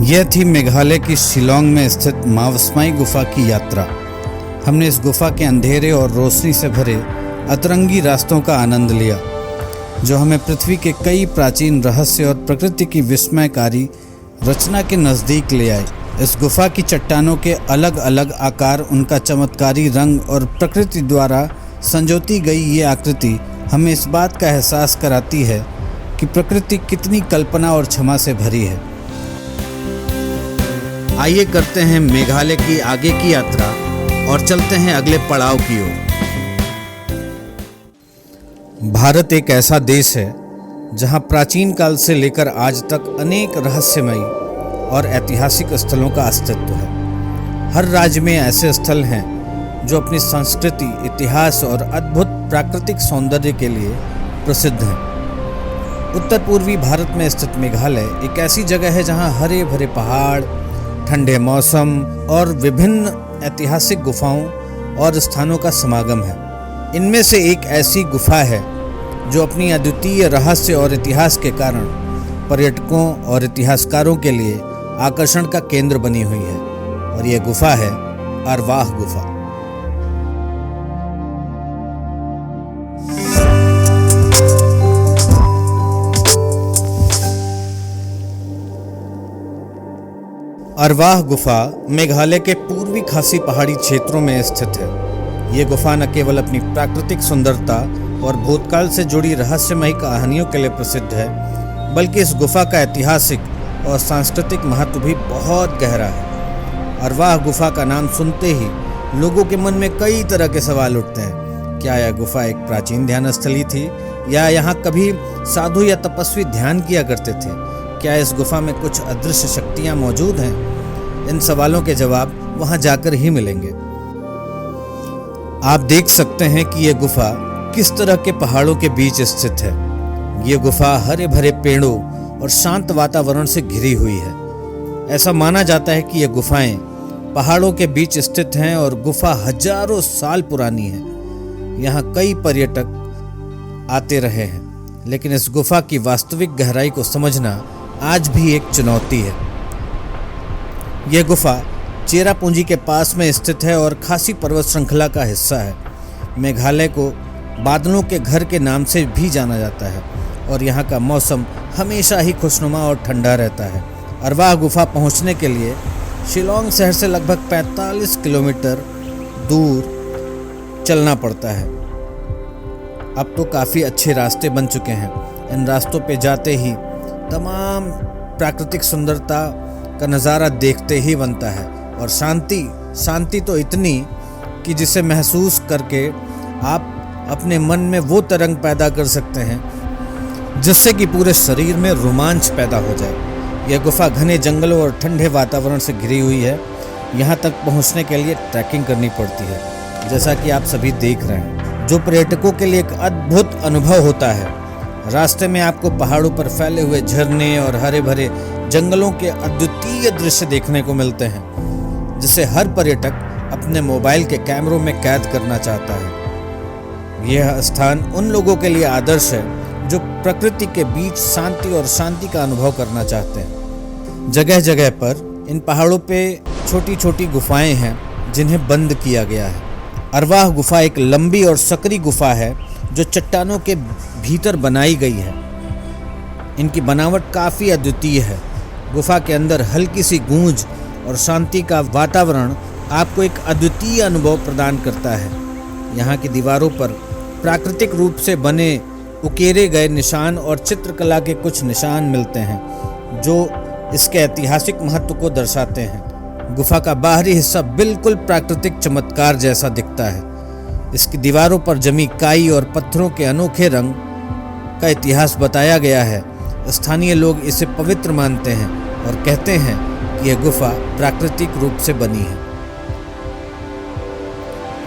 यह थी मेघालय की शिलोंग में स्थित मावस्माई गुफा की यात्रा। हमने इस गुफा के अंधेरे और रोशनी से भरे अतरंगी रास्तों का आनंद लिया, जो हमें पृथ्वी के कई प्राचीन रहस्य और प्रकृति की विस्मयकारी रचना के नज़दीक ले आए। इस गुफा की चट्टानों के अलग अलग आकार, उनका चमत्कारी रंग और प्रकृति द्वारा संजोती गई ये आकृति हमें इस बात का एहसास कराती है कि प्रकृति कितनी कल्पना और क्षमा से भरी है। आइए करते हैं मेघालय की आगे की यात्रा और चलते हैं अगले पड़ाव की ओर। भारत एक ऐसा देश है जहां प्राचीन काल से लेकर आज तक अनेक रहस्यमयी और ऐतिहासिक स्थलों का अस्तित्व है। हर राज्य में ऐसे स्थल हैं जो अपनी संस्कृति, इतिहास और अद्भुत प्राकृतिक सौंदर्य के लिए प्रसिद्ध हैं। उत्तर पूर्वी भारत में स्थित मेघालय एक ऐसी जगह है जहां हरे भरे पहाड़, ठंडे मौसम और विभिन्न ऐतिहासिक गुफाओं और स्थानों का समागम है। इनमें से एक ऐसी गुफा है जो अपनी अद्वितीय रहस्य और इतिहास के कारण पर्यटकों और इतिहासकारों के लिए आकर्षण का केंद्र बनी हुई है, और यह गुफा है अरवाह गुफा। अरवाह गुफा मेघालय के पूर्वी खासी पहाड़ी क्षेत्रों में स्थित है। ये गुफा न केवल अपनी प्राकृतिक सुंदरता और भूतकाल से जुड़ी रहस्यमयी कहानियों के लिए प्रसिद्ध है, बल्कि इस गुफा का ऐतिहासिक और सांस्कृतिक महत्व भी बहुत गहरा है। अरवाह गुफा का नाम सुनते ही लोगों के मन में कई तरह के सवाल उठते हैं। क्या यह गुफा एक प्राचीन ध्यान स्थली थी, या यहाँ कभी साधु या तपस्वी ध्यान किया करते थे? क्या इस गुफा में कुछ अदृश्य शक्तियां मौजूद हैं? इन सवालों के जवाब वहां जाकर ही मिलेंगे। आप देख सकते हैं कि यह गुफा किस तरह के पहाड़ों के बीच स्थित है। यह गुफा हरे भरे पेड़ों और शांत वातावरण से घिरी हुई है। ऐसा माना जाता है कि यह गुफाएं पहाड़ों के बीच स्थित हैं और गुफा हजारों साल पुरानी है। यहाँ कई पर्यटक आते रहे हैं, लेकिन इस गुफा की वास्तविक गहराई को समझना आज भी एक चुनौती है। यह गुफा चेरापूंजी के पास में स्थित है और खासी पर्वत श्रृंखला का हिस्सा है। मेघालय को बादलों के घर के नाम से भी जाना जाता है, और यहाँ का मौसम हमेशा ही खुशनुमा और ठंडा रहता है। अरवाह गुफा पहुँचने के लिए शिलोंग शहर से लगभग 45 किलोमीटर दूर चलना पड़ता है। अब तो काफ़ी अच्छे रास्ते बन चुके हैं। इन रास्तों पे जाते ही तमाम प्राकृतिक सुंदरता का नज़ारा देखते ही बनता है, और शांति तो इतनी कि जिसे महसूस करके आप अपने मन में वो तरंग पैदा कर सकते हैं जिससे कि पूरे शरीर में रोमांच पैदा हो जाए। यह गुफा घने जंगलों और ठंडे वातावरण से घिरी हुई है। यहाँ तक पहुँचने के लिए ट्रैकिंग करनी पड़ती है, जैसा कि आप सभी देख रहे हैं, जो पर्यटकों के लिए एक अद्भुत अनुभव होता है। रास्ते में आपको पहाड़ों पर फैले हुए झरने और हरे भरे जंगलों के अद्वितीय दृश्य देखने को मिलते हैं, जिसे हर पर्यटक अपने मोबाइल के कैमरों में कैद करना चाहता है। यह स्थान उन लोगों के लिए आदर्श है जो प्रकृति के बीच शांति का अनुभव करना चाहते हैं। जगह जगह पर इन पहाड़ों पे छोटी छोटी गुफाएं हैं जिन्हें बंद किया गया है। अरवाह गुफा एक लंबी और सकरी गुफा है जो चट्टानों के भीतर बनाई गई है। इनकी बनावट काफ़ी अद्वितीय है। गुफा के अंदर हल्की सी गूंज और शांति का वातावरण आपको एक अद्वितीय अनुभव प्रदान करता है। यहाँ की दीवारों पर प्राकृतिक रूप से बने उकेरे गए निशान और चित्रकला के कुछ निशान मिलते हैं जो इसके ऐतिहासिक महत्व को दर्शाते हैं। गुफा का बाहरी हिस्सा बिल्कुल प्राकृतिक चमत्कार जैसा दिखता है। इसकी दीवारों पर जमी काई और पत्थरों के अनोखे रंग का इतिहास बताया गया है। स्थानीय लोग इसे पवित्र मानते हैं और कहते हैं कि यह गुफा प्राकृतिक रूप से बनी है।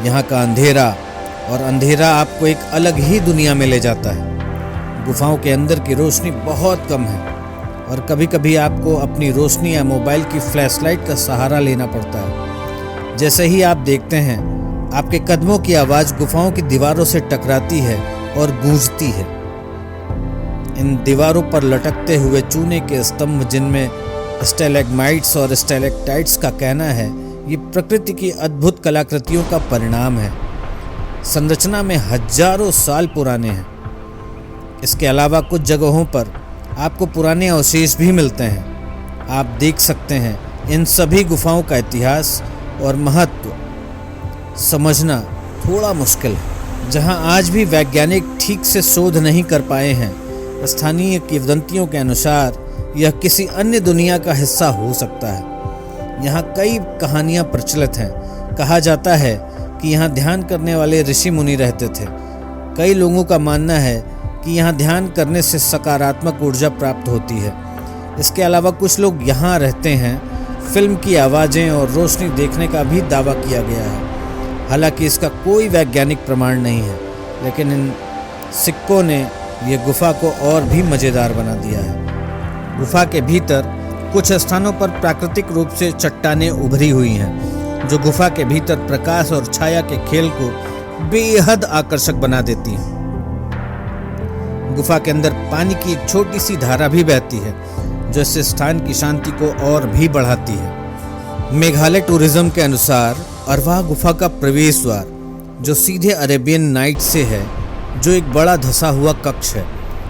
यहाँ का अंधेरा आपको एक अलग ही दुनिया में ले जाता है। गुफाओं के अंदर की रोशनी बहुत कम है और कभी कभी आपको अपनी रोशनी या मोबाइल की फ्लैशलाइट का सहारा लेना पड़ता है। जैसे ही आप देखते हैं, आपके कदमों की आवाज़ गुफाओं की दीवारों से टकराती है और गूंजती है। इन दीवारों पर लटकते हुए चूने के स्तंभ, जिनमें स्टैलेग्माइट्स और स्टैलेक्टाइट्स का कहना है ये प्रकृति की अद्भुत कलाकृतियों का परिणाम है। संरचना में हजारों साल पुराने हैं। इसके अलावा कुछ जगहों पर आपको पुराने अवशेष भी मिलते हैं। आप देख सकते हैं इन सभी गुफाओं का इतिहास और महत्व समझना थोड़ा मुश्किल है। जहां आज भी वैज्ञानिक ठीक से शोध नहीं कर पाए हैं, स्थानीय किंवदंतियों के अनुसार यह किसी अन्य दुनिया का हिस्सा हो सकता है। यहाँ कई कहानियाँ प्रचलित हैं। कहा जाता है कि यहाँ ध्यान करने वाले ऋषि मुनि रहते थे। कई लोगों का मानना है कि यहाँ ध्यान करने से सकारात्मक ऊर्जा प्राप्त होती है। इसके अलावा कुछ लोग यहाँ रहते हैं। फिल्म की आवाज़ें और रोशनी देखने का भी दावा किया गया है। हालांकि इसका कोई वैज्ञानिक प्रमाण नहीं है, लेकिन इन सिक्कों ने ये गुफा को और भी मज़ेदार बना दिया है। गुफा के भीतर कुछ स्थानों पर प्राकृतिक रूप से चट्टानें उभरी हुई हैं जो गुफा के भीतर प्रकाश और छाया के खेल को बेहद आकर्षक बना देती हैं। गुफा के अंदर पानी की एक छोटी सी धारा भी बहती है, जो इस स्थान की शांति को और भी बढ़ाती है। मेघालय टूरिज्म के अनुसार अरवाह गुफा का प्रवेश द्वार, जो सीधे अरेबियन नाइट से है, जो एक बड़ा धंसा हुआ कक्ष है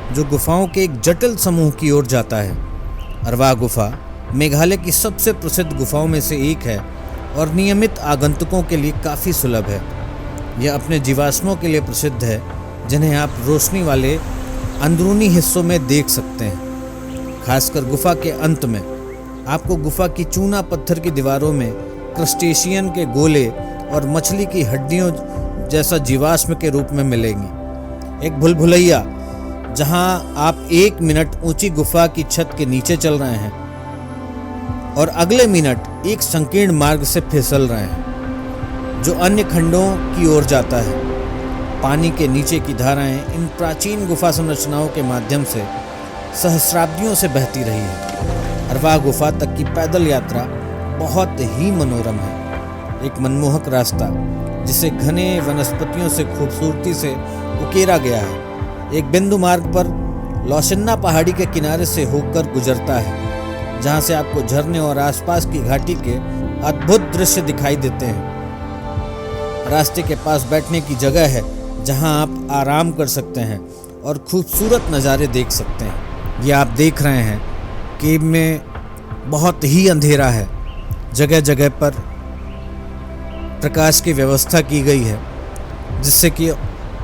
जो गुफाओं के एक जटिल समूह की ओर जाता है। अरवाह गुफा मेघालय की सबसे प्रसिद्ध गुफाओं में से एक है और नियमित आगंतुकों के लिए काफ़ी सुलभ है। यह अपने जीवाश्मों के लिए प्रसिद्ध है, जिन्हें आप रोशनी वाले अंदरूनी हिस्सों में देख सकते हैं। खासकर गुफा के अंत में आपको गुफा की चूना पत्थर की दीवारों में क्रस्टेशियन के गोले और मछली की हड्डियों जैसा जीवाश्म के रूप में मिलेंगी। एक भूलभुलैया जहां आप 1 मिनट ऊंची गुफा की छत के नीचे चल रहे हैं और अगले मिनट एक संकीर्ण मार्ग से फिसल रहे हैं जो अन्य खंडों की ओर जाता है। पानी के नीचे की धाराएं इन प्राचीन गुफा संरचनाओं के माध्यम से सहस्राब्दियों से बहती रही है। अरवाह गुफा तक की पैदल यात्रा बहुत ही मनोरम है। एक मनमोहक रास्ता जिसे घने वनस्पतियों से खूबसूरती से उकेरा गया है, एक बिंदु मार्ग पर लौशन्ना पहाड़ी के किनारे से होकर गुजरता है, जहां से आपको झरने और आसपास की घाटी के अद्भुत दृश्य दिखाई देते हैं। रास्ते के पास बैठने की जगह है जहां आप आराम कर सकते हैं और खूबसूरत नज़ारे देख सकते हैं। ये आप देख रहे हैं केव में बहुत ही अंधेरा है। जगह जगह पर प्रकाश की व्यवस्था की गई है जिससे कि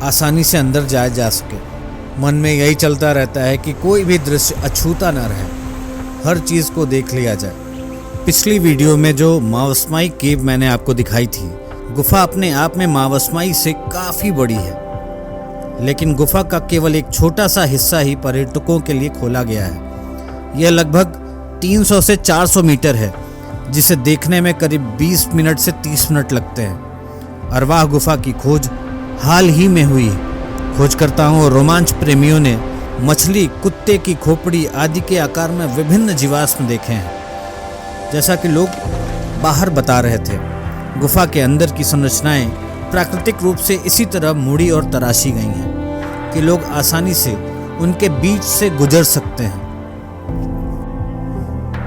आसानी से अंदर जाया जा सके। मन में यही चलता रहता है कि कोई भी दृश्य अछूता न रहे, हर चीज़ को देख लिया जाए। पिछली वीडियो में जो मावस्माई केव मैंने आपको दिखाई थी, गुफा अपने आप में मावस्माई से काफ़ी बड़ी है, लेकिन गुफा का केवल एक छोटा सा हिस्सा ही पर्यटकों के लिए खोला गया है। यह लगभग 300 से 400 मीटर है, जिसे देखने में करीब 20 मिनट से 30 मिनट लगते हैं। अरवाह गुफा की खोज हाल ही में हुई। खोजकर्ताओं और रोमांच प्रेमियों ने मछली, कुत्ते की खोपड़ी आदि के आकार में विभिन्न जीवाश्म देखे हैं। जैसा कि लोग बाहर बता रहे थे, गुफा के अंदर की संरचनाएं प्राकृतिक रूप से इसी तरह मुड़ी और तराशी गई हैं कि लोग आसानी से उनके बीच से गुजर सकते हैं।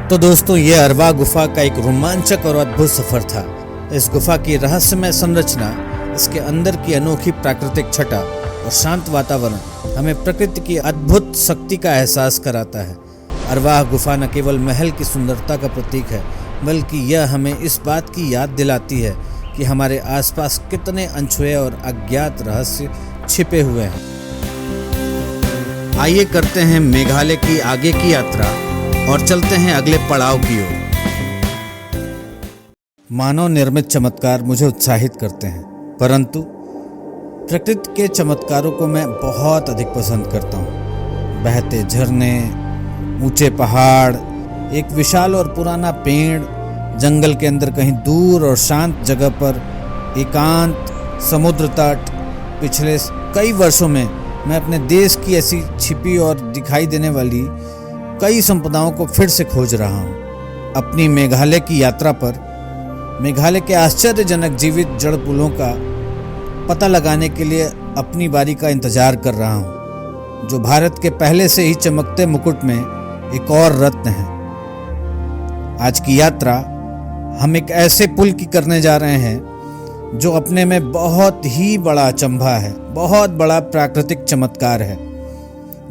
तो दोस्तों, ये अरवाह गुफा का एक रोमांचक और अद्भुत सफर था। इस गुफा की रहस्यमय संरचना, इसके अंदर की अनोखी प्राकृतिक छटा और शांत वातावरण हमें प्रकृति की अद्भुत शक्ति का एहसास कराता है। अरवाह गुफा न केवल महल की सुंदरता का प्रतीक है, बल्कि यह हमें इस बात की याद दिलाती है कि हमारे आसपास कितने अनछुए और अज्ञात रहस्य छिपे हुए हैं। आइए करते हैं मेघालय की आगे की यात्रा और चलते हैं अगले पड़ाव की ओर। मानव निर्मित चमत्कार मुझे उत्साहित करते हैं, परंतु प्रकृति के चमत्कारों को मैं बहुत अधिक पसंद करता हूँ। बहते झरने, ऊंचे पहाड़, एक विशाल और पुराना पेड़, जंगल के अंदर कहीं दूर और शांत जगह पर एकांत समुद्र तट। पिछले कई वर्षों में मैं अपने देश की ऐसी छिपी और दिखाई देने वाली कई संपदाओं को फिर से खोज रहा हूँ। अपनी मेघालय की यात्रा पर मेघालय के आश्चर्यजनक जीवित जड़ पुलों का पता लगाने के लिए अपनी बारी का इंतजार कर रहा हूँ, जो भारत के पहले से ही चमकते मुकुट में एक और रत्न है। आज की यात्रा हम एक ऐसे पुल की करने जा रहे हैं जो अपने में बहुत ही बड़ा अचंभा है, बहुत बड़ा प्राकृतिक चमत्कार है,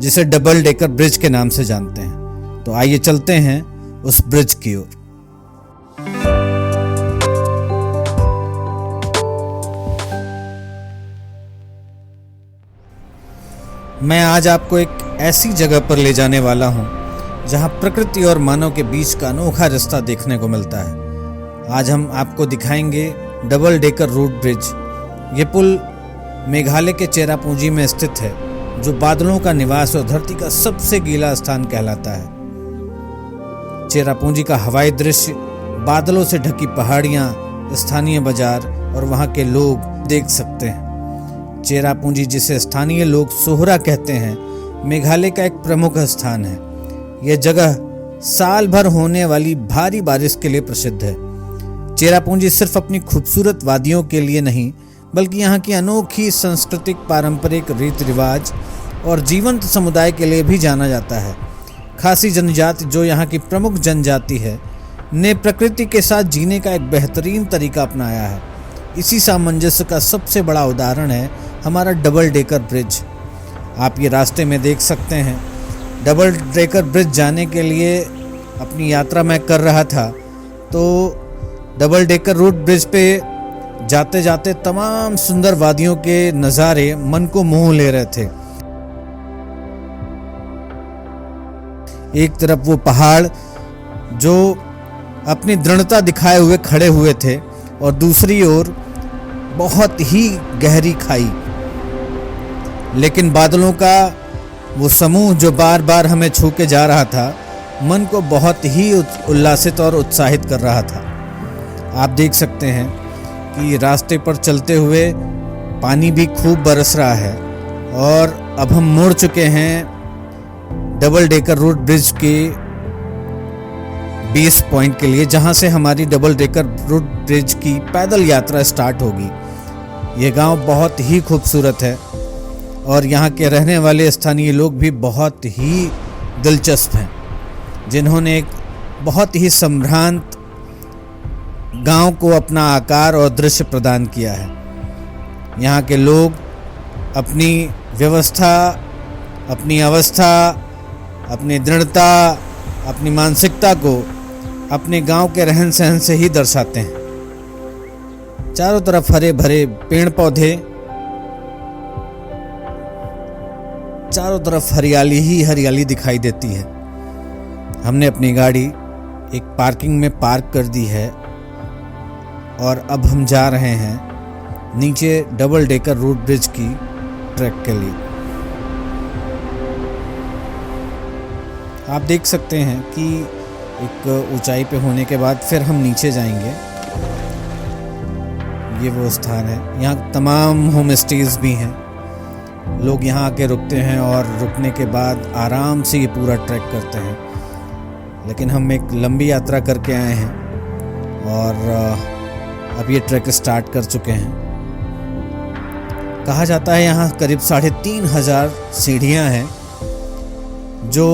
जिसे डबल डेकर ब्रिज के नाम से जानते हैं। तो आइए चलते हैं उस ब्रिज की ओर। मैं आज आपको एक ऐसी जगह पर ले जाने वाला हूं जहां प्रकृति और मानव के बीच का अनोखा रिश्ता देखने को मिलता है। आज हम आपको दिखाएंगे डबल डेकर रूट ब्रिज। ये पुल मेघालय के चेरापूंजी में स्थित है, जो बादलों का निवास और धरती का सबसे गीला स्थान कहलाता है। चेरापूंजी का हवाई दृश्य, बादलों से ढकी पहाड़ियां, स्थानीय बाजार और वहां के लोग देख सकते हैं। चेरापूंजी, जिसे स्थानीय लोग सोहरा कहते हैं, मेघालय का एक प्रमुख स्थान है। यह जगह साल भर होने वाली भारी बारिश के लिए प्रसिद्ध है। चेरापूंजी सिर्फ अपनी खूबसूरत वादियों के लिए नहीं, बल्कि यहाँ की अनोखी सांस्कृतिक पारंपरिक रीति रिवाज और जीवंत समुदाय के लिए भी जाना जाता है। खासी जनजाति, जो यहाँ की प्रमुख जनजाति है, ने प्रकृति के साथ जीने का एक बेहतरीन तरीका अपनाया है। इसी सामंजस्य का सबसे बड़ा उदाहरण है हमारा डबल डेकर ब्रिज। आप ये रास्ते में देख सकते हैं। डबल डेकर ब्रिज जाने के लिए अपनी यात्रा मैं कर रहा था, तो डबल डेकर रूट ब्रिज पे जाते जाते तमाम सुंदर वादियों के नज़ारे मन को मोह ले रहे थे। एक तरफ वो पहाड़ जो अपनी दृढ़ता दिखाए हुए खड़े हुए थे, और दूसरी ओर बहुत ही गहरी खाई, लेकिन बादलों का वो समूह जो बार बार हमें छू के जा रहा था, मन को बहुत ही उल्लासित और उत्साहित कर रहा था। आप देख सकते हैं कि रास्ते पर चलते हुए पानी भी खूब बरस रहा है, और अब हम मुड़ चुके हैं डबल डेकर रूट ब्रिज के बेस पॉइंट के लिए, जहां से हमारी डबल डेकर रूट ब्रिज की पैदल यात्रा स्टार्ट होगी। ये गांव बहुत ही खूबसूरत है, और यहाँ के रहने वाले स्थानीय लोग भी बहुत ही दिलचस्प हैं, जिन्होंने एक बहुत ही संभ्रांत गांव को अपना आकार और दृश्य प्रदान किया है। यहाँ के लोग अपनी व्यवस्था, अपनी अवस्था, अपनी दृढ़ता, अपनी मानसिकता को अपने गांव के रहन सहन से ही दर्शाते हैं। चारों तरफ हरे भरे पेड़ पौधे, चारों तरफ हरियाली ही हरियाली दिखाई देती है। हमने अपनी गाड़ी एक पार्किंग में पार्क कर दी है, और अब हम जा रहे हैं नीचे डबल डेकर रूट ब्रिज की ट्रैक के लिए। आप देख सकते हैं कि एक ऊंचाई पे होने के बाद फिर हम नीचे जाएंगे। ये वो स्थान है, यहाँ तमाम होम स्टेज भी हैं। लोग यहाँ आके रुकते हैं और रुकने के बाद आराम से ये पूरा ट्रैक करते हैं। लेकिन हम एक लंबी यात्रा करके आए हैं, और अब ये ट्रैक स्टार्ट कर चुके हैं। कहा जाता है यहाँ करीब 3500 सीढ़ियाँ हैं, जो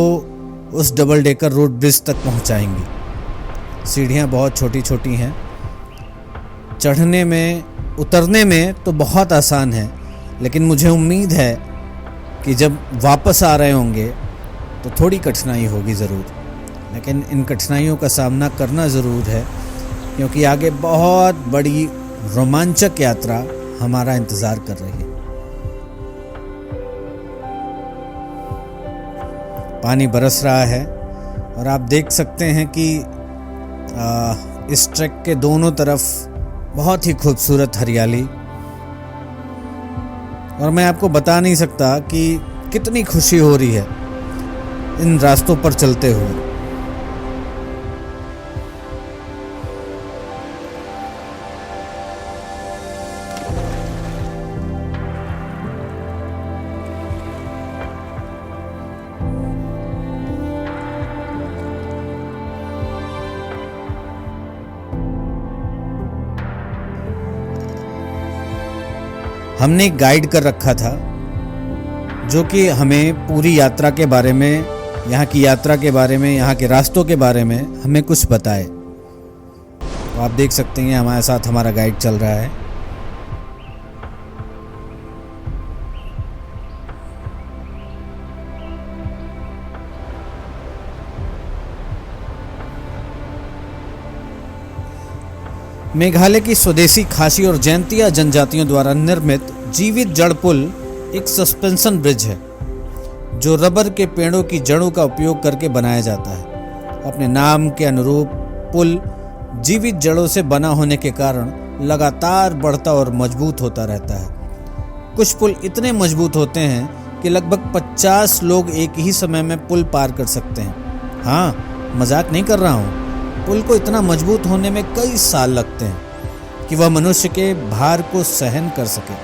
उस डबल डेकर रूट ब्रिज तक पहुँचाएंगी। सीढ़ियाँ बहुत छोटी छोटी हैं, चढ़ने में उतरने में तो बहुत आसान है, लेकिन मुझे उम्मीद है कि जब वापस आ रहे होंगे तो थोड़ी कठिनाई होगी ज़रूर। लेकिन इन कठिनाइयों का सामना करना ज़रूर है, क्योंकि आगे बहुत बड़ी रोमांचक यात्रा हमारा इंतज़ार कर रही है। पानी बरस रहा है, और आप देख सकते हैं कि इस ट्रैक के दोनों तरफ बहुत ही खूबसूरत हरियाली, और मैं आपको बता नहीं सकता कि कितनी खुशी हो रही है इन रास्तों पर चलते हुए। हमने एक गाइड कर रखा था, जो कि हमें पूरी यात्रा के बारे में, यहाँ की यात्रा के बारे में, यहाँ के रास्तों के बारे में हमें कुछ बताए। तो आप देख सकते हैं हमारे साथ हमारा गाइड चल रहा है। मेघालय की स्वदेशी खासी और जैंतिया जनजातियों द्वारा निर्मित जीवित जड़ पुल एक सस्पेंशन ब्रिज है, जो रबर के पेड़ों की जड़ों का उपयोग करके बनाया जाता है। अपने नाम के अनुरूप पुल जीवित जड़ों से बना होने के कारण लगातार बढ़ता और मजबूत होता रहता है। कुछ पुल इतने मजबूत होते हैं कि लगभग 50 लोग एक ही समय में पुल पार कर सकते हैं। हाँ, मजाक नहीं कर रहा हूँ। पुल को इतना मजबूत होने में कई साल लगते हैं कि वह मनुष्य के भार को सहन कर सके।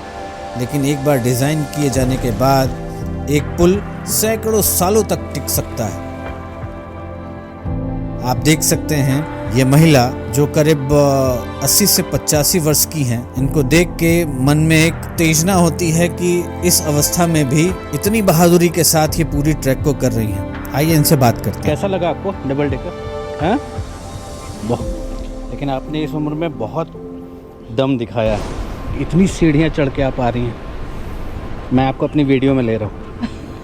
लेकिन एक बार डिज़ाइन किए जाने के बाद एक पुल सैकड़ों सालों तक टिक सकता है। आप देख सकते हैं ये महिला जो करीब 80 से 85 वर्ष की हैं, इनको देख के मन में एक उत्तेजना होती है कि इस अवस्था में भी इतनी बहादुरी के साथ ये पूरी ट्रैक को कर रही हैं। आइए इनसे बात करते हैं। कैसा लगा आपको डबल डेकर? हैं? बहुत, लेकिन आपने इस उम्र में बहुत दम दिखाया है। इतनी सीढ़ियाँ चढ़ के आप आ रही हैं। मैं आपको अपनी वीडियो में ले रहा हूँ।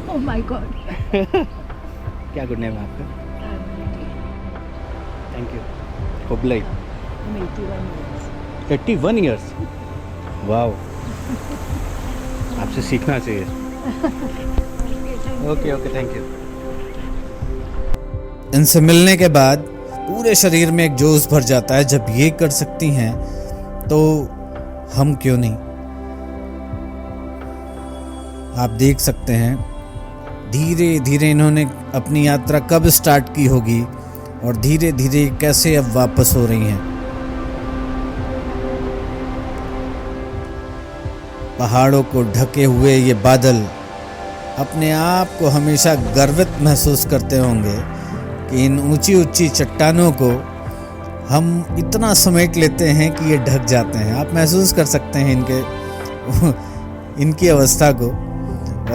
Oh my God. क्या गुड नेम है आपका? Thank you. हुबलाई। 81 ईयर्स। वाओ, आपसे सीखना चाहिए। Okay okay, thank you. इनसे मिलने के बाद पूरे शरीर में एक जोश भर जाता है। जब ये कर सकती हैं तो हम क्यों नहीं। आप देख सकते हैं धीरे धीरे इन्होंने अपनी यात्रा कब स्टार्ट की होगी और धीरे धीरे कैसे अब वापस हो रही हैं। पहाड़ों को ढके हुए ये बादल अपने आप को हमेशा गर्वित महसूस करते होंगे कि इन ऊंची ऊंची चट्टानों को हम इतना समेट लेते हैं कि ये ढक जाते हैं। आप महसूस कर सकते हैं इनकी अवस्था को।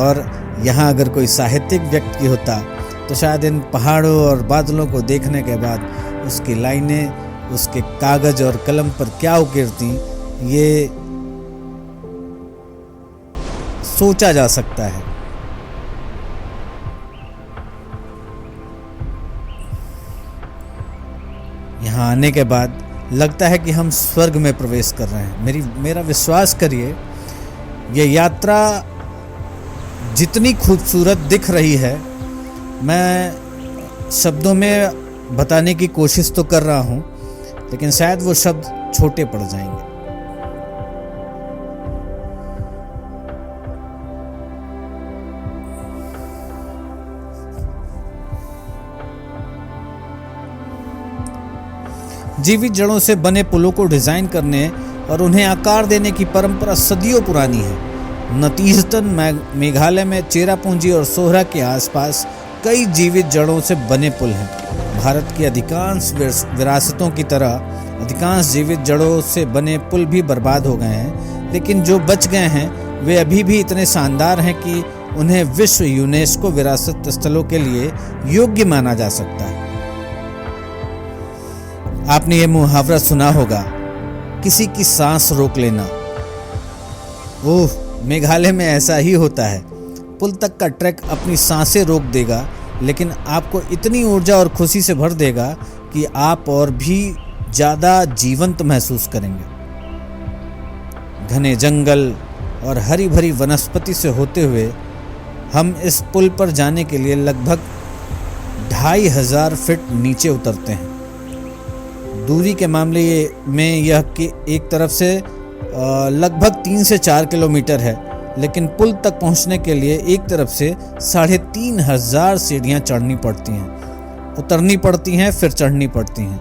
और यहाँ अगर कोई साहित्यिक व्यक्ति होता तो शायद इन पहाड़ों और बादलों को देखने के बाद उसकी लाइनें उसके कागज और कलम पर क्या उकेरती, ये सोचा जा सकता है। यहाँ आने के बाद लगता है कि हम स्वर्ग में प्रवेश कर रहे हैं। मेरा विश्वास करिए, ये यात्रा जितनी खूबसूरत दिख रही है, मैं शब्दों में बताने की कोशिश तो कर रहा हूँ, लेकिन शायद वो शब्द छोटे पड़ जाएंगे। जीवित जड़ों से बने पुलों को डिजाइन करने और उन्हें आकार देने की परंपरा सदियों पुरानी है। नतीजतन मेघालय में चेरापूंजी और सोहरा के आसपास कई जीवित जड़ों से बने पुल हैं। भारत की अधिकांश विरासतों की तरह अधिकांश जीवित जड़ों से बने पुल भी बर्बाद हो गए हैं, लेकिन जो बच गए हैं वे अभी भी इतने शानदार हैं कि उन्हें विश्व यूनेस्को विरासत स्थलों के लिए योग्य माना जा सकता है। आपने ये मुहावरा सुना होगा, किसी की सांस रोक लेना। ओह, मेघालय में ऐसा ही होता है। पुल तक का ट्रैक अपनी सांसें रोक देगा, लेकिन आपको इतनी ऊर्जा और खुशी से भर देगा कि आप और भी ज़्यादा जीवंत महसूस करेंगे। घने जंगल और हरी भरी वनस्पति से होते हुए हम इस पुल पर जाने के लिए लगभग 2500 फीट नीचे उतरते हैं। दूरी के मामले में यह कि एक तरफ से लगभग 3 से 4 किलोमीटर है, लेकिन पुल तक पहुंचने के लिए एक तरफ से 3500 सीढ़ियां चढ़नी पड़ती हैं, उतरनी पड़ती हैं, फिर चढ़नी पड़ती हैं।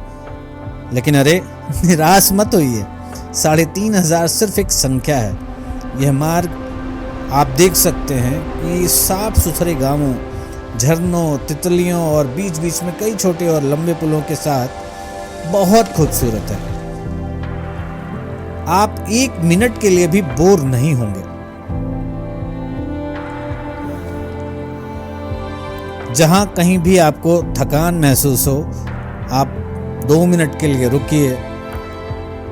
लेकिन अरे निराश मत होइए, 3500 सिर्फ एक संख्या है। यह मार्ग आप देख सकते हैं कि साफ सुथरे गांवों, झरनों, तितलियों और बीच बीच में कई छोटे और लंबे पुलों के साथ बहुत खूबसूरत है। आप 1 मिनट के लिए भी बोर नहीं होंगे। जहां कहीं भी आपको थकान महसूस हो, आप 2 मिनट के लिए रुकिए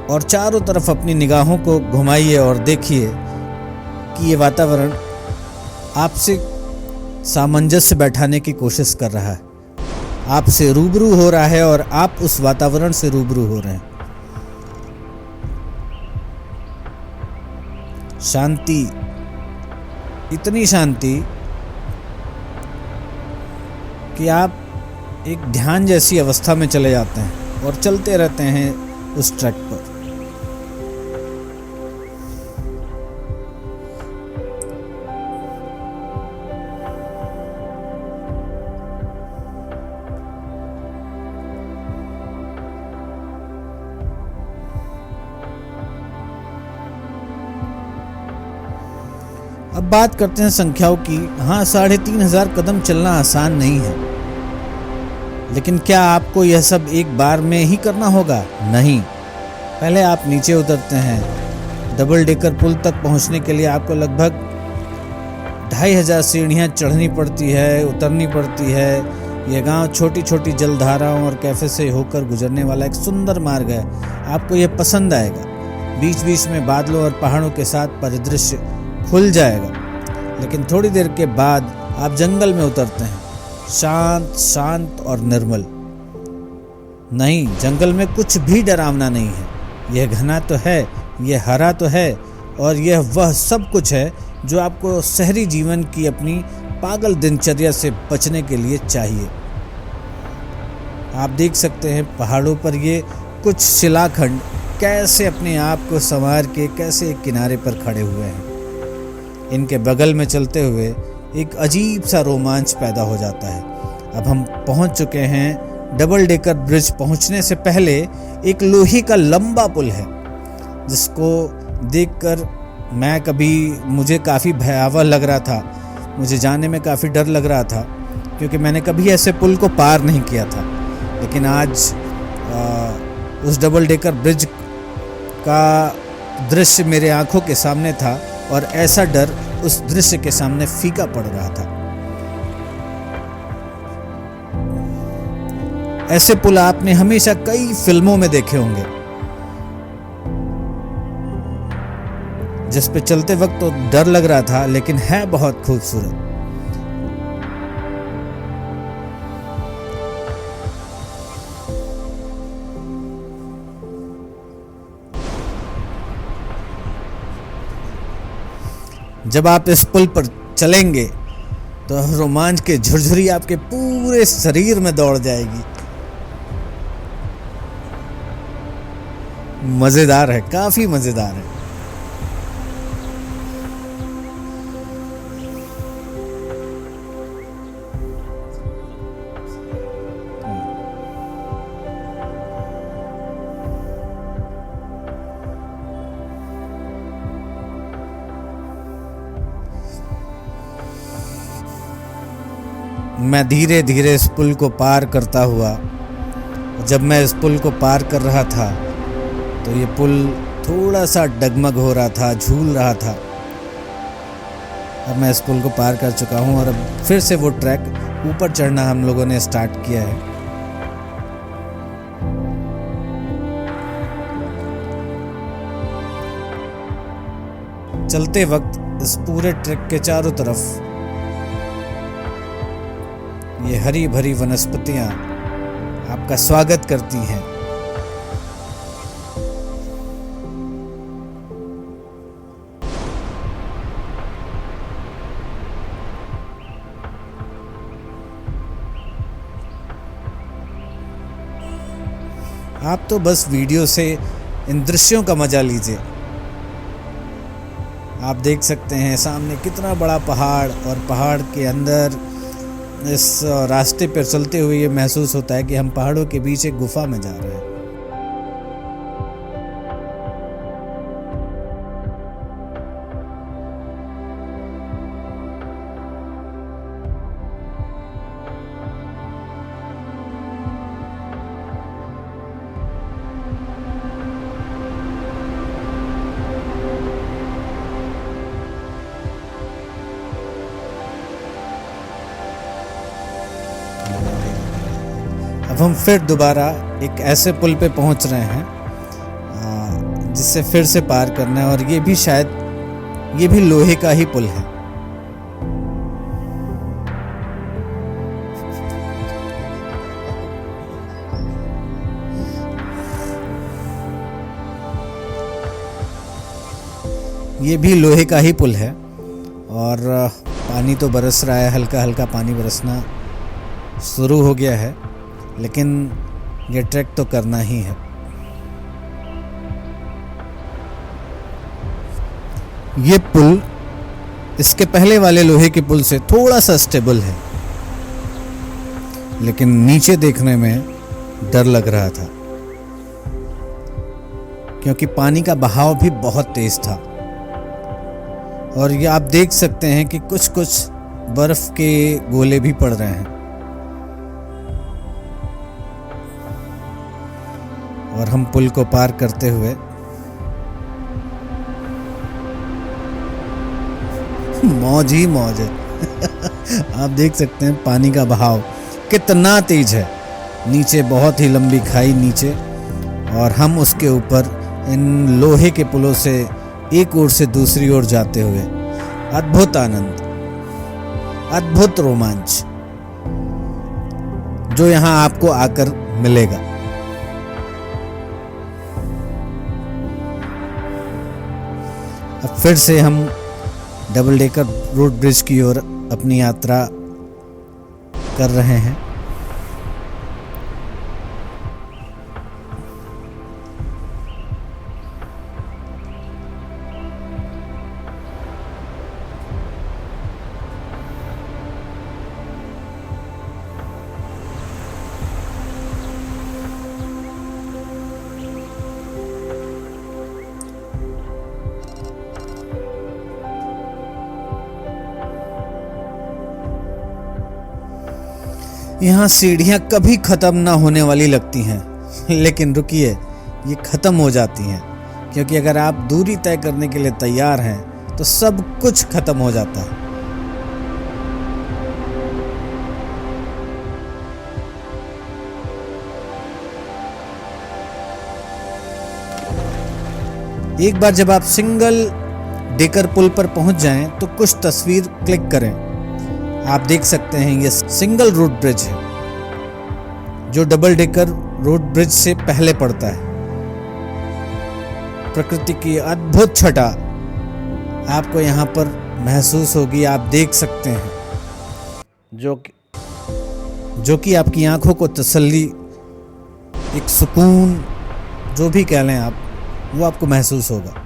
और चारों तरफ अपनी निगाहों को घुमाइए और देखिए कि ये वातावरण आपसे सामंजस्य बैठाने की कोशिश कर रहा है, आपसे रूबरू हो रहा है और आप उस वातावरण से रूबरू हो रहे हैं। शांति, इतनी शांति कि आप एक ध्यान जैसी अवस्था में चले जाते हैं और चलते रहते हैं उस ट्रैक पर। अब बात करते हैं संख्याओं की। हाँ, 3500 कदम चलना आसान नहीं है। लेकिन क्या आपको यह सब एक बार में ही करना होगा? नहीं, पहले आप नीचे उतरते हैं। डबल डेकर पुल तक पहुंचने के लिए आपको लगभग 2500 सीढ़ियाँ चढ़नी पड़ती है, उतरनी पड़ती है। यह गांव छोटी छोटी जलधाराओं और कैफे से होकर गुजरने वाला एक सुंदर मार्ग है। आपको यह पसंद आएगा। बीच बीच में बादलों और पहाड़ों के साथ परिदृश्य खुल जाएगा, लेकिन थोड़ी देर के बाद आप जंगल में उतरते हैं। शांत शांत और निर्मल। नहीं, जंगल में कुछ भी डरावना नहीं है। यह घना तो है, यह हरा तो है, और यह वह सब कुछ है जो आपको शहरी जीवन की अपनी पागल दिनचर्या से बचने के लिए चाहिए। आप देख सकते हैं पहाड़ों पर ये कुछ शिलाखंड कैसे अपने आप को संवार के कैसे एक किनारे पर खड़े हुए हैं। इनके बगल में चलते हुए एक अजीब सा रोमांच पैदा हो जाता है। अब हम पहुंच चुके हैं। डबल डेकर ब्रिज पहुंचने से पहले एक लोहे का लंबा पुल है, जिसको देखकर मुझे काफ़ी भयावह लग रहा था। मुझे जाने में काफ़ी डर लग रहा था, क्योंकि मैंने कभी ऐसे पुल को पार नहीं किया था। लेकिन आज उस डबल डेकर ब्रिज का दृश्य मेरे आंखों के सामने था, और ऐसा डर उस दृश्य के सामने फीका पड़ रहा था। ऐसे पुल आपने हमेशा कई फिल्मों में देखे होंगे, जिस पे चलते वक्त तो डर लग रहा था, लेकिन है बहुत खूबसूरत। जब आप इस पुल पर चलेंगे तो रोमांच की झुरझुरी आपके पूरे शरीर में दौड़ जाएगी। मजेदार है, काफी मजेदार है। मैं धीरे धीरे इस पुल को पार करता हुआ, जब मैं इस पुल को पार कर रहा था तो ये पुल थोड़ा सा डगमग हो रहा था, झूल रहा था। अब मैं इस पुल को पार कर चुका हूँ, और अब फिर से वो ट्रैक ऊपर चढ़ना हम लोगों ने स्टार्ट किया है। चलते वक्त इस पूरे ट्रैक के चारों तरफ ये हरी भरी वनस्पतियां आपका स्वागत करती हैं। आप तो बस वीडियो से इन दृश्यों का मजा लीजिए। आप देख सकते हैं सामने कितना बड़ा पहाड़, और पहाड़ के अंदर इस रास्ते पर चलते हुए ये महसूस होता है कि हम पहाड़ों के बीच एक गुफा में जा रहे हैं। अब हम फिर दोबारा एक ऐसे पुल पे पहुंच रहे हैं जिससे फिर से पार करना है, और ये भी लोहे का ही पुल है। ये भी लोहे का ही पुल है, और पानी तो बरस रहा है, हल्का हल्का पानी बरसना शुरू हो गया है, लेकिन ये ट्रैक तो करना ही है। ये पुल इसके पहले वाले लोहे के पुल से थोड़ा सा स्टेबल है, लेकिन नीचे देखने में डर लग रहा था, क्योंकि पानी का बहाव भी बहुत तेज था। और ये आप देख सकते हैं कि कुछ कुछ बर्फ के गोले भी पड़ रहे हैं। और हम पुल को पार करते हुए मौज ही मौज है। आप देख सकते हैं पानी का बहाव कितना तेज है। नीचे बहुत ही लंबी खाई नीचे, और हम उसके ऊपर इन लोहे के पुलों से एक ओर से दूसरी ओर जाते हुए अद्भुत आनंद, अद्भुत रोमांच जो यहाँ आपको आकर मिलेगा। अब फिर से हम डबल डेकर रोड ब्रिज की ओर अपनी यात्रा कर रहे हैं। यहाँ सीढ़ियाँ कभी ख़त्म ना होने वाली लगती हैं, लेकिन रुकिए, ये ख़त्म हो जाती हैं, क्योंकि अगर आप दूरी तय करने के लिए तैयार हैं तो सब कुछ ख़त्म हो जाता है। एक बार जब आप सिंगल डेकर पुल पर पहुंच जाएं तो कुछ तस्वीर क्लिक करें। आप देख सकते हैं ये सिंगल रोड ब्रिज है जो डबल डेकर रोड ब्रिज से पहले पड़ता है। प्रकृति की अद्भुत छटा आपको यहाँ पर महसूस होगी। आप देख सकते हैं जो कि आपकी आंखों को तसल्ली, एक सुकून, जो भी कह लें आप, वो आपको महसूस होगा।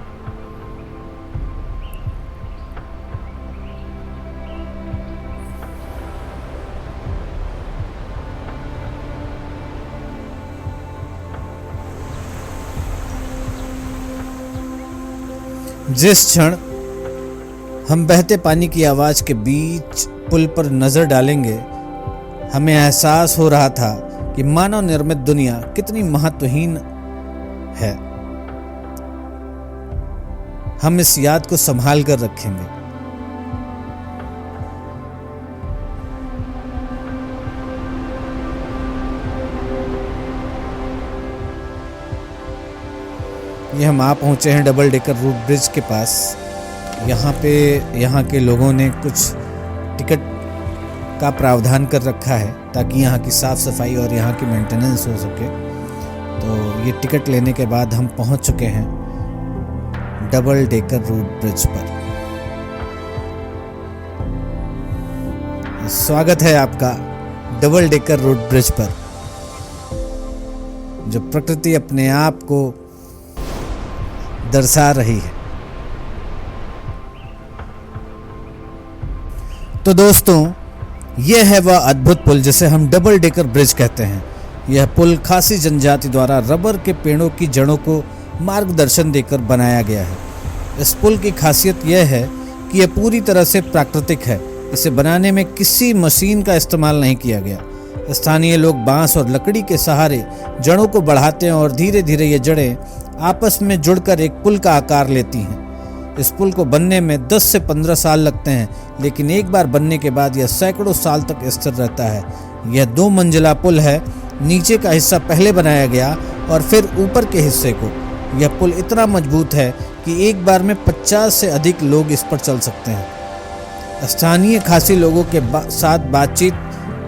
जिस क्षण हम बहते पानी की आवाज के बीच पुल पर नजर डालेंगे, हमें एहसास हो रहा था कि मानव निर्मित दुनिया कितनी महत्वहीन है। हम इस याद को संभाल कर रखेंगे। ये हम आ पहुंचे हैं डबल डेकर रोड ब्रिज के पास। यहाँ के लोगों ने कुछ टिकट का प्रावधान कर रखा है ताकि यहाँ की साफ़ सफाई और यहाँ की मेंटेनेंस हो सके। तो ये टिकट लेने के बाद हम पहुँच चुके हैं डबल डेकर रोड ब्रिज पर। स्वागत है आपका डबल डेकर रोड ब्रिज पर, जो प्रकृति अपने आप को दर्शा रही है। तो दोस्तों, यह है वह अद्भुत पुल जिसे हम डबल डेकर ब्रिज कहते हैं। यह पुल खासी जनजाति द्वारा रबर के पेड़ों की जड़ों को मार्गदर्शन देकर बनाया गया है। इस पुल की खासियत यह है कि यह पूरी तरह से प्राकृतिक है। इसे बनाने में किसी मशीन का इस्तेमाल नहीं किया गया। स्थानीय लोग बांस और लकड़ी के सहारे जड़ों को बढ़ाते हैं और धीरे धीरे ये जड़ें आपस में जुड़कर एक पुल का आकार लेती हैं। इस पुल को बनने में 10 से 15 साल लगते हैं, लेकिन एक बार बनने के बाद यह सैकड़ों साल तक स्थिर रहता है। यह 2 मंजिला पुल है। नीचे का हिस्सा पहले बनाया गया और फिर ऊपर के हिस्से को। यह पुल इतना मजबूत है कि एक बार में 50 से अधिक लोग इस पर चल सकते हैं। स्थानीय खासी लोगों के साथ बातचीत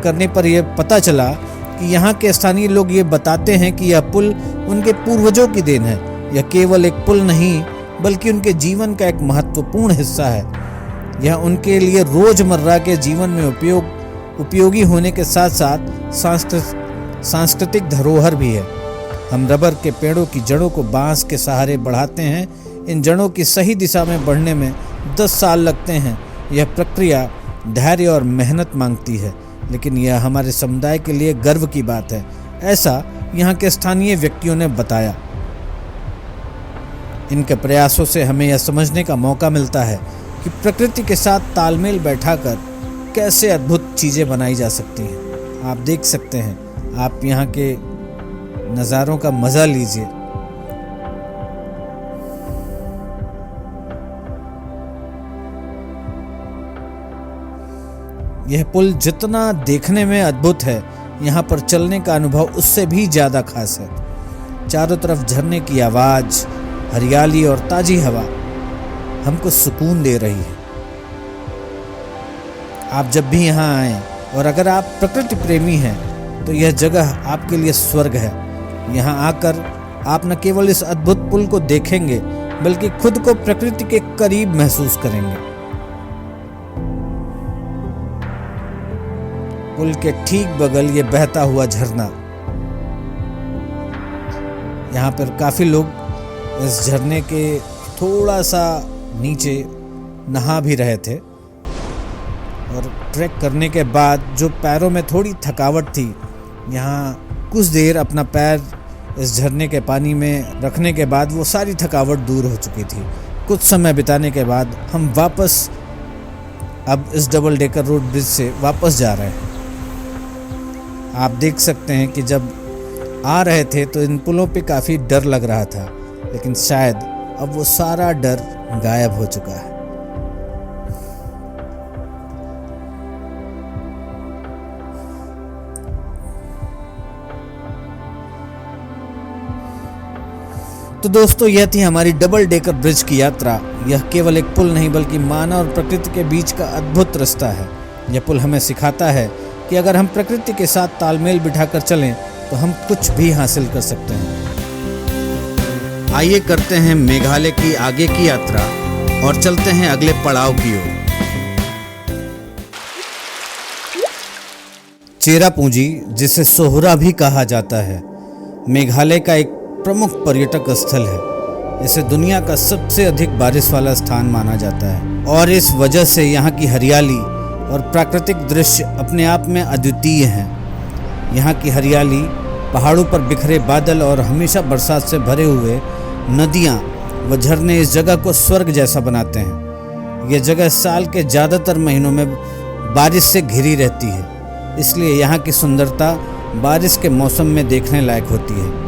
करने पर यह पता चला कि यहाँ के स्थानीय लोग ये बताते हैं कि यह पुल उनके पूर्वजों की देन है। यह केवल एक पुल नहीं, बल्कि उनके जीवन का एक महत्वपूर्ण हिस्सा है। यह उनके लिए रोजमर्रा के जीवन में उपयोगी होने के साथ साथ सांस्कृतिक धरोहर भी है। हम रबर के पेड़ों की जड़ों को बांस के सहारे बढ़ाते हैं। इन जड़ों की सही दिशा में बढ़ने में 10 साल लगते हैं। यह प्रक्रिया धैर्य और मेहनत मांगती है, लेकिन यह हमारे समुदाय के लिए गर्व की बात है, ऐसा यहाँ के स्थानीय व्यक्तियों ने बताया। इनके प्रयासों से हमें यह समझने का मौका मिलता है कि प्रकृति के साथ तालमेल बैठाकर कैसे अद्भुत चीज़ें बनाई जा सकती हैं। आप देख सकते हैं, आप यहाँ के नज़ारों का मज़ा लीजिए। यह पुल जितना देखने में अद्भुत है, यहाँ पर चलने का अनुभव उससे भी ज़्यादा खास है। चारों तरफ झरने की आवाज़, हरियाली और ताज़ी हवा हमको सुकून दे रही है। आप जब भी यहाँ आएं और अगर आप प्रकृति प्रेमी हैं तो यह जगह आपके लिए स्वर्ग है। यहाँ आकर आप न केवल इस अद्भुत पुल को देखेंगे बल्कि खुद को प्रकृति के करीब महसूस करेंगे। पुल के ठीक बगल ये बहता हुआ झरना, यहाँ पर काफ़ी लोग इस झरने के थोड़ा सा नीचे नहा भी रहे थे और ट्रैक करने के बाद जो पैरों में थोड़ी थकावट थी, यहाँ कुछ देर अपना पैर इस झरने के पानी में रखने के बाद वो सारी थकावट दूर हो चुकी थी। कुछ समय बिताने के बाद हम वापस अब इस डबल डेकर रोड ब्रिज से वापस जा रहे हैं। आप देख सकते हैं कि जब आ रहे थे तो इन पुलों पे काफ़ी डर लग रहा था, लेकिन शायद अब वो सारा डर गायब हो चुका है। तो दोस्तों, यह थी हमारी डबल डेकर ब्रिज की यात्रा। यह केवल एक पुल नहीं बल्कि मानव और प्रकृति के बीच का अद्भुत रास्ता है। यह पुल हमें सिखाता है कि अगर हम प्रकृति के साथ तालमेल बिठाकर चलें तो हम कुछ भी हासिल कर सकते हैं। आइए करते हैं मेघालय की आगे की यात्रा और चलते हैं अगले पड़ाव की ओर। चेरापूंजी, जिसे सोहरा भी कहा जाता है, मेघालय का एक प्रमुख पर्यटक स्थल है। इसे दुनिया का सबसे अधिक बारिश वाला स्थान माना जाता है और इस वजह से यहाँ की हरियाली और प्राकृतिक दृश्य अपने आप में अद्वितीय हैं। यहाँ की हरियाली, पहाड़ों पर बिखरे बादल और हमेशा बरसात से भरे हुए नदियाँ व झरने इस जगह को स्वर्ग जैसा बनाते हैं। यह जगह साल के ज़्यादातर महीनों में बारिश से घिरी रहती है, इसलिए यहाँ की सुंदरता बारिश के मौसम में देखने लायक होती है।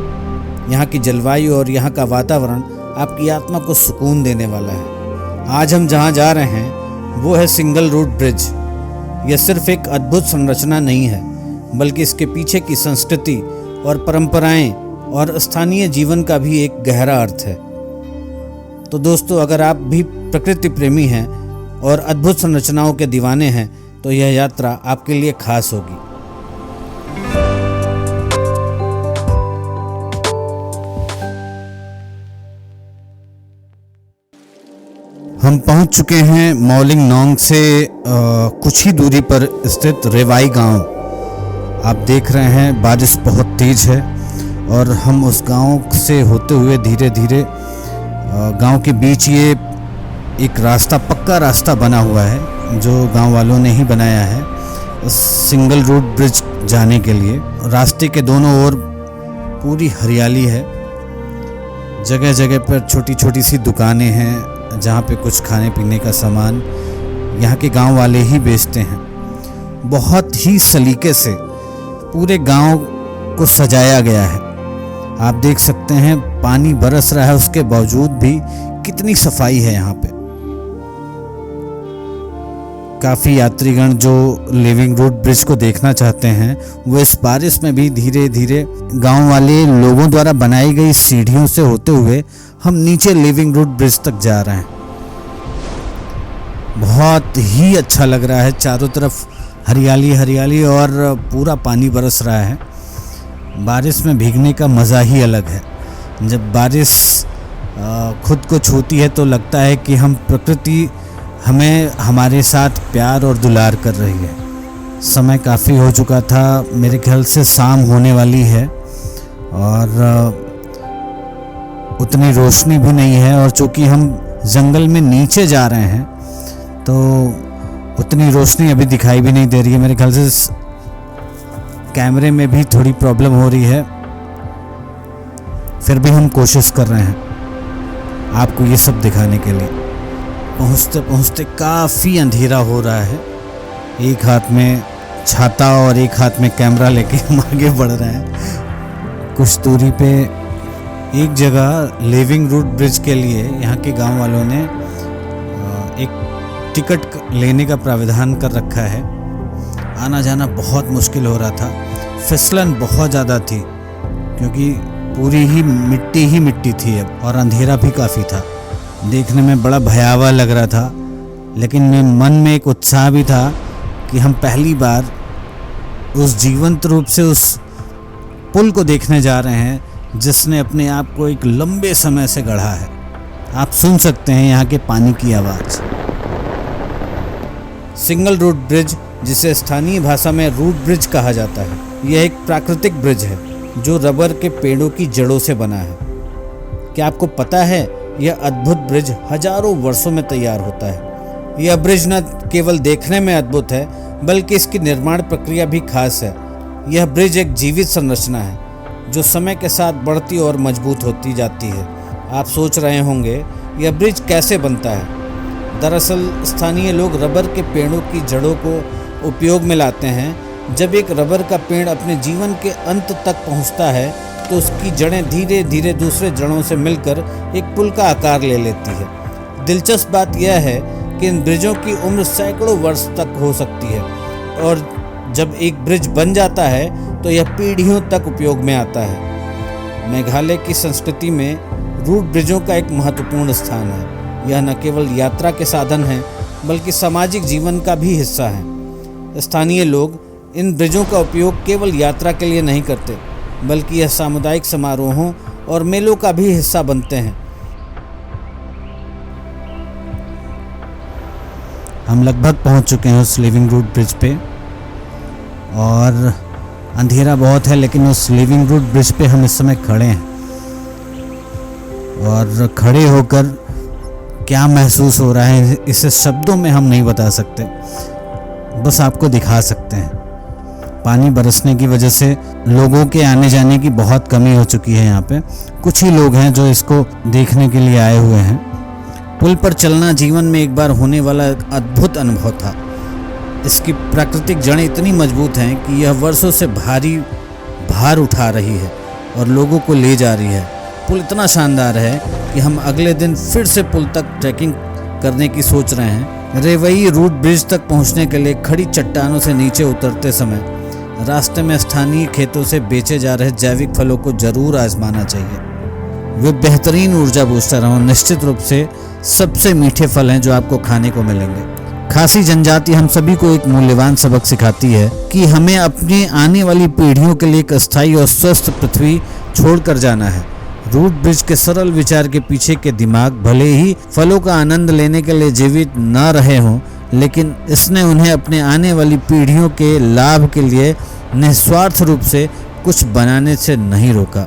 यहाँ की जलवायु और यहाँ का वातावरण आपकी आत्मा को सुकून देने वाला है। आज हम जहाँ जा रहे हैं वो है सिंगल रूट ब्रिज। यह सिर्फ एक अद्भुत संरचना नहीं है, बल्कि इसके पीछे की संस्कृति और परंपराएं और स्थानीय जीवन का भी एक गहरा अर्थ है। तो दोस्तों, अगर आप भी प्रकृति प्रेमी हैं और अद्भुत संरचनाओं के दीवाने हैं तो यह यात्रा आपके लिए खास होगी। हम पहुंच चुके हैं मौलिंग नोंग से कुछ ही दूरी पर स्थित रेवाई गांव। आप देख रहे हैं बारिश बहुत तेज़ है और हम उस गांव से होते हुए धीरे धीरे गांव के बीच ये एक रास्ता, पक्का रास्ता बना हुआ है जो गांव वालों ने ही बनाया है उस सिंगल रूट ब्रिज जाने के लिए। रास्ते के दोनों ओर पूरी हरियाली है। जगह जगह पर छोटी छोटी सी दुकानें हैं जहाँ पे कुछ खाने पीने का सामान यहाँ के गांव वाले ही बेचते हैं। बहुत ही सलीके से पूरे गांव को सजाया गया है। आप देख सकते हैं पानी बरस रहा है, उसके बावजूद भी कितनी सफाई है यहाँ पे। काफ़ी यात्रीगण जो लिविंग रूट ब्रिज को देखना चाहते हैं वो इस बारिश में भी धीरे धीरे गांव वाले लोगों द्वारा बनाई गई सीढ़ियों से होते हुए हम नीचे लिविंग रूट ब्रिज तक जा रहे हैं। बहुत ही अच्छा लग रहा है। चारों तरफ हरियाली हरियाली और पूरा पानी बरस रहा है। बारिश में भीगने का मज़ा ही अलग है। जब बारिश खुद को छूती है तो लगता है कि हम प्रकृति हमें हमारे साथ प्यार और दुलार कर रही है। समय काफ़ी हो चुका था, मेरे ख्याल से शाम होने वाली है और उतनी रोशनी भी नहीं है। और चूँकि हम जंगल में नीचे जा रहे हैं तो उतनी रोशनी अभी दिखाई भी नहीं दे रही है। मेरे ख्याल से कैमरे में भी थोड़ी प्रॉब्लम हो रही है, फिर भी हम कोशिश कर रहे हैं आपको ये सब दिखाने के लिए। पहुँचते पहुँचते काफ़ी अंधेरा हो रहा है। एक हाथ में छाता और एक हाथ में कैमरा लेके हम आगे बढ़ रहे हैं। कुछ दूरी पे एक जगह लिविंग रूट ब्रिज के लिए यहाँ के गांव वालों ने एक टिकट लेने का प्राविधान कर रखा है। आना जाना बहुत मुश्किल हो रहा था, फिसलन बहुत ज़्यादा थी क्योंकि पूरी ही मिट्टी थी अब, और अंधेरा भी काफ़ी था। देखने में बड़ा भयावह लग रहा था, लेकिन मन में एक उत्साह भी था कि हम पहली बार उस जीवंत रूप से उस पुल को देखने जा रहे हैं जिसने अपने आप को एक लंबे समय से गढ़ा है। आप सुन सकते हैं यहाँ के पानी की आवाज़। सिंगल रूट ब्रिज, जिसे स्थानीय भाषा में रूट ब्रिज कहा जाता है, यह एक प्राकृतिक ब्रिज है जो रबर के पेड़ों की जड़ों से बना है। क्या आपको पता है, यह अद्भुत ब्रिज हजारों वर्षों में तैयार होता है। यह ब्रिज न केवल देखने में अद्भुत है, बल्कि इसकी निर्माण प्रक्रिया भी खास है। यह ब्रिज एक जीवित संरचना है जो समय के साथ बढ़ती और मजबूत होती जाती है। आप सोच रहे होंगे यह ब्रिज कैसे बनता है। दरअसल स्थानीय लोग रबर के पेड़ों की जड़ों को उपयोग में लाते हैं। जब एक रबर का पेड़ अपने जीवन के अंत तक पहुंचता है तो उसकी जड़ें धीरे धीरे दूसरे जड़ों से मिलकर एक पुल का आकार ले लेती है। दिलचस्प बात यह है कि इन ब्रिजों की उम्र सैकड़ों वर्ष तक हो सकती है, और जब एक ब्रिज बन जाता है तो यह पीढ़ियों तक उपयोग में आता है। मेघालय की संस्कृति में रूट ब्रिजों का एक महत्वपूर्ण स्थान है। यह न केवल यात्रा के साधन हैं, बल्कि सामाजिक जीवन का भी हिस्सा है। स्थानीय लोग इन ब्रिजों का उपयोग केवल यात्रा के लिए नहीं करते, बल्कि यह सामुदायिक समारोहों और मेलों का भी हिस्सा बनते हैं। हम लगभग पहुंच चुके हैं उस लिविंग रूट ब्रिज पे, और अंधेरा बहुत है, लेकिन उस लिविंग रूट ब्रिज पे हम इस समय खड़े हैं, और खड़े होकर क्या महसूस हो रहा है इसे शब्दों में हम नहीं बता सकते, बस आपको दिखा सकते हैं। पानी बरसने की वजह से लोगों के आने जाने की बहुत कमी हो चुकी है। यहाँ पे कुछ ही लोग हैं जो इसको देखने के लिए आए हुए हैं। पुल पर चलना जीवन में एक बार होने वाला एक अद्भुत अनुभव था। इसकी प्राकृतिक जड़ें इतनी मजबूत हैं कि यह वर्षों से भारी भार उठा रही है और लोगों को ले जा रही है। पुल इतना शानदार है कि हम अगले दिन फिर से पुल तक ट्रैकिंग करने की सोच रहे हैं। रेवई रूट ब्रिज तक पहुंचने के लिए खड़ी चट्टानों से नीचे उतरते समय रास्ते में स्थानीय खेतों से बेचे जा रहे जैविक फलों को जरूर आजमाना चाहिए। वे बेहतरीन ऊर्जा बूस्टर हैं और निश्चित रूप से सबसे मीठे फल हैं जो आपको खाने को मिलेंगे। खासी जनजाति हम सभी को एक मूल्यवान सबक सिखाती है कि हमें अपनी आने वाली पीढ़ियों के लिए एक अस्थायी और स्वस्थ पृथ्वी छोड़कर जाना है। रूट ब्रिज के सरल विचार के पीछे के दिमाग भले ही फलों का आनंद लेने के लिए जीवित न रहे हों, लेकिन इसने उन्हें अपने आने वाली पीढ़ियों के लाभ के लिए निस्वार्थ रूप से कुछ बनाने से नहीं रोका।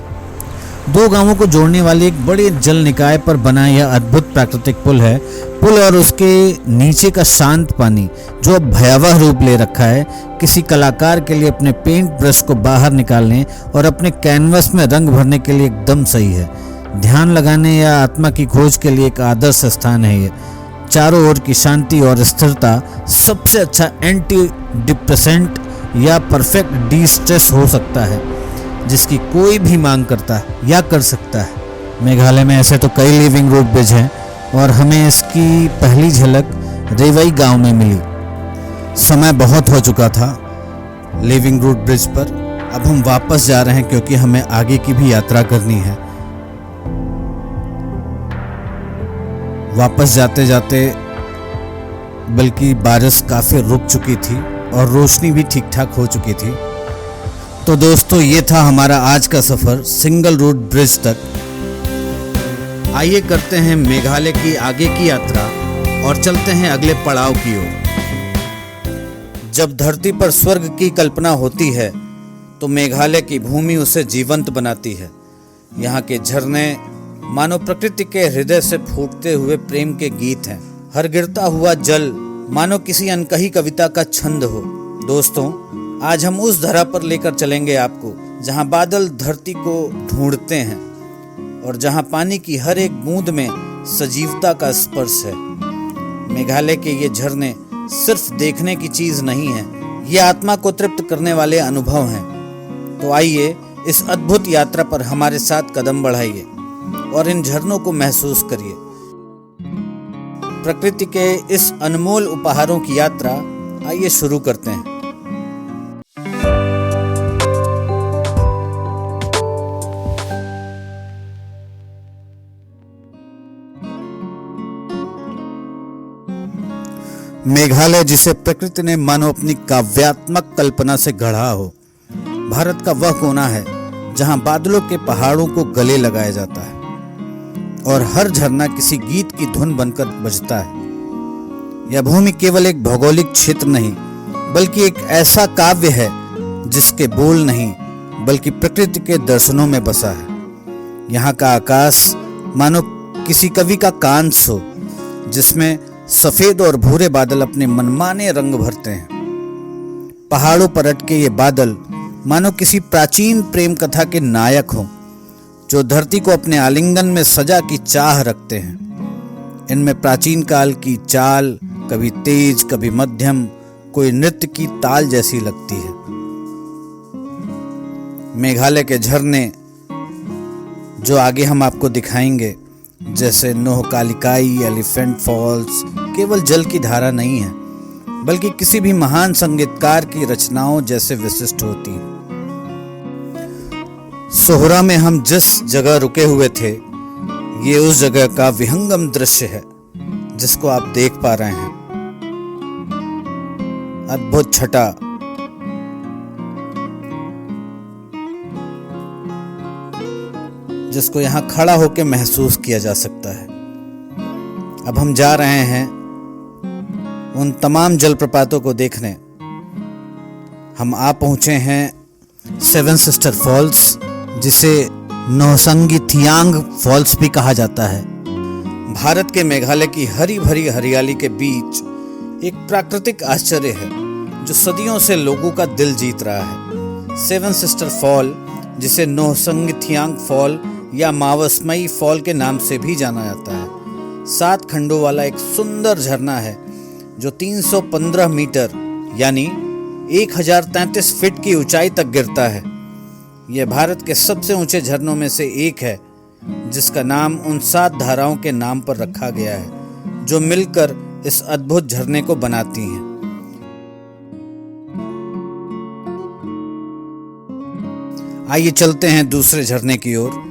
दो गांवों को जोड़ने वाले एक बड़े जल निकाय पर बना यह अद्भुत प्राकृतिक पुल है। पुल और उसके नीचे का शांत पानी जो अब भयावह रूप ले रखा है, किसी कलाकार के लिए अपने पेंट ब्रश को बाहर निकालने और अपने कैनवस में रंग भरने के लिए एकदम सही है। ध्यान लगाने या आत्मा की खोज के लिए एक आदर्श स्थान है ये। चारों ओर की शांति और स्थिरता सबसे अच्छा एंटी डिप्रेसेंट या परफेक्ट डी स्ट्रेस हो सकता है, जिसकी कोई भी मांग करता है या कर सकता है। मेघालय में ऐसे तो कई लिविंग रूट ब्रिज हैं, और हमें इसकी पहली झलक रेवई गांव में मिली। समय बहुत हो चुका था लिविंग रूट ब्रिज पर। अब हम वापस जा रहे हैं क्योंकि हमें आगे की भी यात्रा करनी है। वापस जाते जाते बल्कि बारिश काफ़ी रुक चुकी थी और रोशनी भी ठीक ठाक हो चुकी थी। तो दोस्तों, ये था हमारा आज का सफ़र सिंगल रूट ब्रिज तक। आइए करते हैं मेघालय की आगे की यात्रा और चलते हैं अगले पड़ाव की ओर। जब धरती पर स्वर्ग की कल्पना होती है तो मेघालय की भूमि उसे जीवंत बनाती है। यहाँ के झरने मानो प्रकृति के हृदय से फूटते हुए प्रेम के गीत हैं। हर गिरता हुआ जल मानो किसी अनकही कविता का छंद हो। दोस्तों, आज हम उस धरा पर लेकर चलेंगे आपको जहाँ बादल धरती को ढूंढते हैं और जहाँ पानी की हर एक बूंद में सजीवता का स्पर्श है। मेघालय के ये झरने सिर्फ देखने की चीज नहीं है, ये आत्मा को तृप्त करने वाले अनुभव हैं। तो आइए इस अद्भुत यात्रा पर हमारे साथ कदम बढ़ाइए और इन झरनों को महसूस करिए। प्रकृति के इस अनमोल उपहारों की यात्रा आइए शुरू करते हैं। मेघालय, जिसे प्रकृति ने मानो अपनी काव्यात्मक कल्पना से गढ़ा हो, भारत का वह कोना है जहां बादलों के पहाड़ों को गले लगाया जाता है और हर झरना किसी गीत की धुन बनकर बजता है। यह भूमि केवल एक भौगोलिक क्षेत्र नहीं, बल्कि एक ऐसा काव्य है जिसके बोल नहीं बल्कि प्रकृति के दर्शनों में बसा है। यहाँ का आकाश मानो किसी कवि का कांस हो, जिसमें सफेद और भूरे बादल अपने मनमाने रंग भरते हैं। पहाड़ों पर अटके ये बादल मानो किसी प्राचीन प्रेम कथा के नायक हों, जो धरती को अपने आलिंगन में सजा की चाह रखते हैं। इनमें प्राचीन काल की चाल कभी तेज कभी मध्यम, कोई नृत्य की ताल जैसी लगती है। मेघालय के झरने जो आगे हम आपको दिखाएंगे, जैसे नोहकालिकाई, एलिफेंट फॉल्स, केवल जल की धारा नहीं है, बल्कि किसी भी महान संगीतकार की रचनाओं जैसे विशिष्ट होती है। सोहरा में हम जिस जगह रुके हुए थे, ये उस जगह का विहंगम दृश्य है जिसको आप देख पा रहे हैं। अद्भुत छटा, जिसको यहां खड़ा होकर महसूस किया जा सकता है। अब हम जा रहे हैं उन तमाम जलप्रपातों को देखने। हम आ पहुंचे हैं सेवन सिस्टर फॉल्स, जिसे नौसंगी थियांग फॉल्स भी कहा जाता है। भारत के मेघालय की हरी भरी हरियाली के बीच एक प्राकृतिक आश्चर्य है जो सदियों से लोगों का दिल जीत रहा है। सेवन सिस्टर फॉल, जिसे नौसंगी थियांग फॉल या मावसमई फॉल के नाम से भी जाना जाता है, 7 खंडों वाला एक सुंदर झरना है जो 315 मीटर यानी 1033 फीट की ऊंचाई तक गिरता है। यह भारत के सबसे ऊंचे झरनों में से एक है, जिसका नाम उन 7 धाराओं के नाम पर रखा गया है जो मिलकर इस अद्भुत झरने को बनाती हैं। आइए चलते हैं दूसरे झरने की ओर।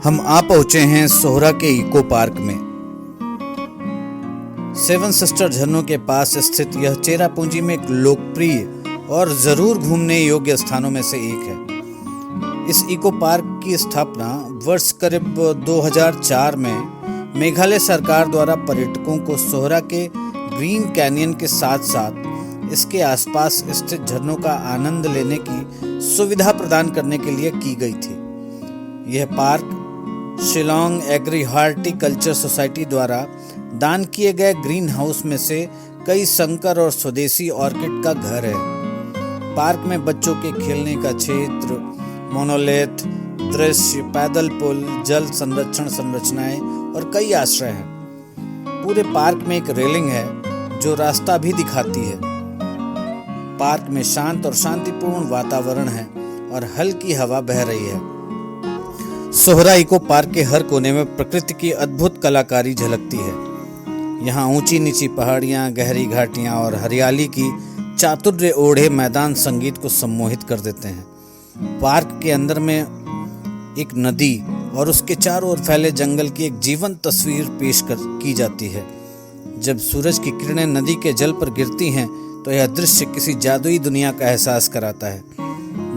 हम आ पहुंचे हैं सोहरा के इको पार्क में। सेवन सिस्टर झरनों के पास स्थित यह चेरापूंजी में एक लोकप्रिय और जरूर घूमने योग्य स्थानों में से एक है। इस इको पार्क की स्थापना वर्ष करीब 2004 में मेघालय सरकार द्वारा पर्यटकों को सोहरा के ग्रीन कैनियन के साथ साथ इसके आसपास स्थित झरनों का आनंद लेने की सुविधा प्रदान करने के लिए की गई थी। यह park Shillong agri horticulture society द्वारा दान किए गए ग्रीन हाउस में से कई संकर और स्वदेशी ऑर्किड का घर है। पार्क में बच्चों के खेलने का क्षेत्र, मोनोलिथ, दृश्य, पैदल पुल, जल संरक्षण संरचनाएं और कई आश्रय हैं। पूरे पार्क में एक रेलिंग है जो रास्ता भी दिखाती है। पार्क में शांत और शांतिपूर्ण वातावरण है और हल्की हवा बह रही है। सोहरा इको पार्क के हर कोने में प्रकृति की अद्भुत कलाकारी झलकती है। यहाँ ऊंची नीची पहाड़ियाँ, गहरी घाटियाँ और हरियाली की चातुर्य ओढ़े मैदान संगीत को सम्मोहित कर देते हैं। पार्क के अंदर में एक नदी और उसके चारों ओर फैले जंगल की एक जीवंत तस्वीर पेश की जाती है। जब सूरज की किरणें नदी के जल पर गिरती हैं तो यह दृश्य किसी जादुई दुनिया का एहसास कराता है।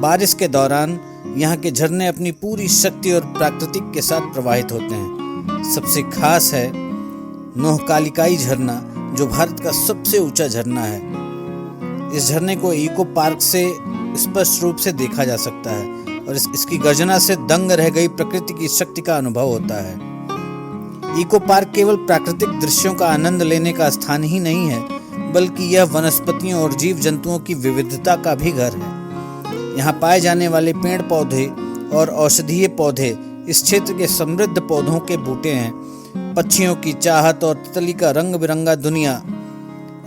बारिश के दौरान यहाँ के झरने अपनी पूरी शक्ति और प्राकृतिक के साथ प्रवाहित होते हैं। सबसे खास है नोहकालिकाई झरना, जो भारत का सबसे ऊंचा झरना है। इस झरने को इको पार्क से स्पष्ट रूप से देखा जा सकता है और इसकी गर्जना से दंग रह गई प्रकृति की शक्ति का अनुभव होता है। इको पार्क केवल प्राकृतिक दृश्यों का आनंद लेने का स्थान ही नहीं है, बल्कि यह वनस्पतियों और जीव जंतुओं की विविधता का भी घर है। यहाँ पाए जाने वाले पेड़ पौधे और औषधीय पौधे इस क्षेत्र के समृद्ध पौधों के बूटे हैं। पक्षियों की चाहत और तितली का रंग बिरंगा दुनिया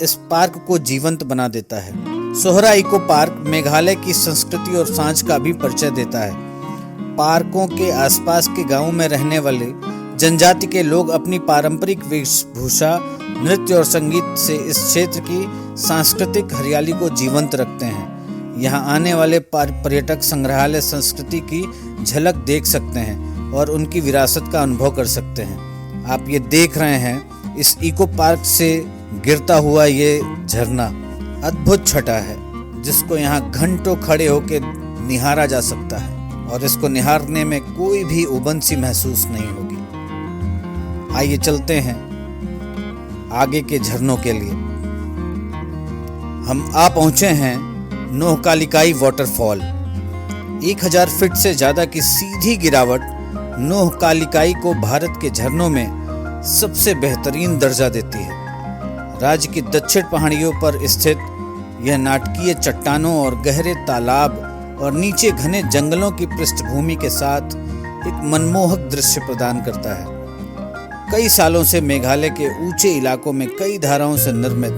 इस पार्क को जीवंत बना देता है। सोहरा इको पार्क मेघालय की संस्कृति और सांझ का भी परिचय देता है। पार्कों के आसपास के गांवों में रहने वाले जनजाति के लोग अपनी पारंपरिक वेशभूषा, नृत्य और संगीत से इस क्षेत्र की सांस्कृतिक हरियाली को जीवंत रखते हैं। यहाँ आने वाले पर्यटक संग्रहालय संस्कृति की झलक देख सकते हैं और उनकी विरासत का अनुभव कर सकते हैं। आप ये देख रहे हैं इस इको पार्क से गिरता हुआ ये झरना अद्भुत छटा है, जिसको यहाँ घंटों खड़े होकर निहारा जा सकता है और इसको निहारने में कोई भी उबन सी महसूस नहीं होगी। आइए चलते हैं आगे के झरनों के लिए। हम आ पहुंचे हैं नोहकालिकाई वाटरफॉल। 1000 फीट से ज्यादा की सीधी गिरावट नोहकालिकाई को भारत के झरनों में सबसे बेहतरीन दर्जा देती है। राज्य की दक्षिण पहाड़ियों पर स्थित यह नाटकीय चट्टानों और गहरे तालाब और नीचे घने जंगलों की पृष्ठभूमि के साथ एक मनमोहक दृश्य प्रदान करता है। कई सालों से मेघालय के ऊंचे इलाकों में कई धाराओं से निर्मित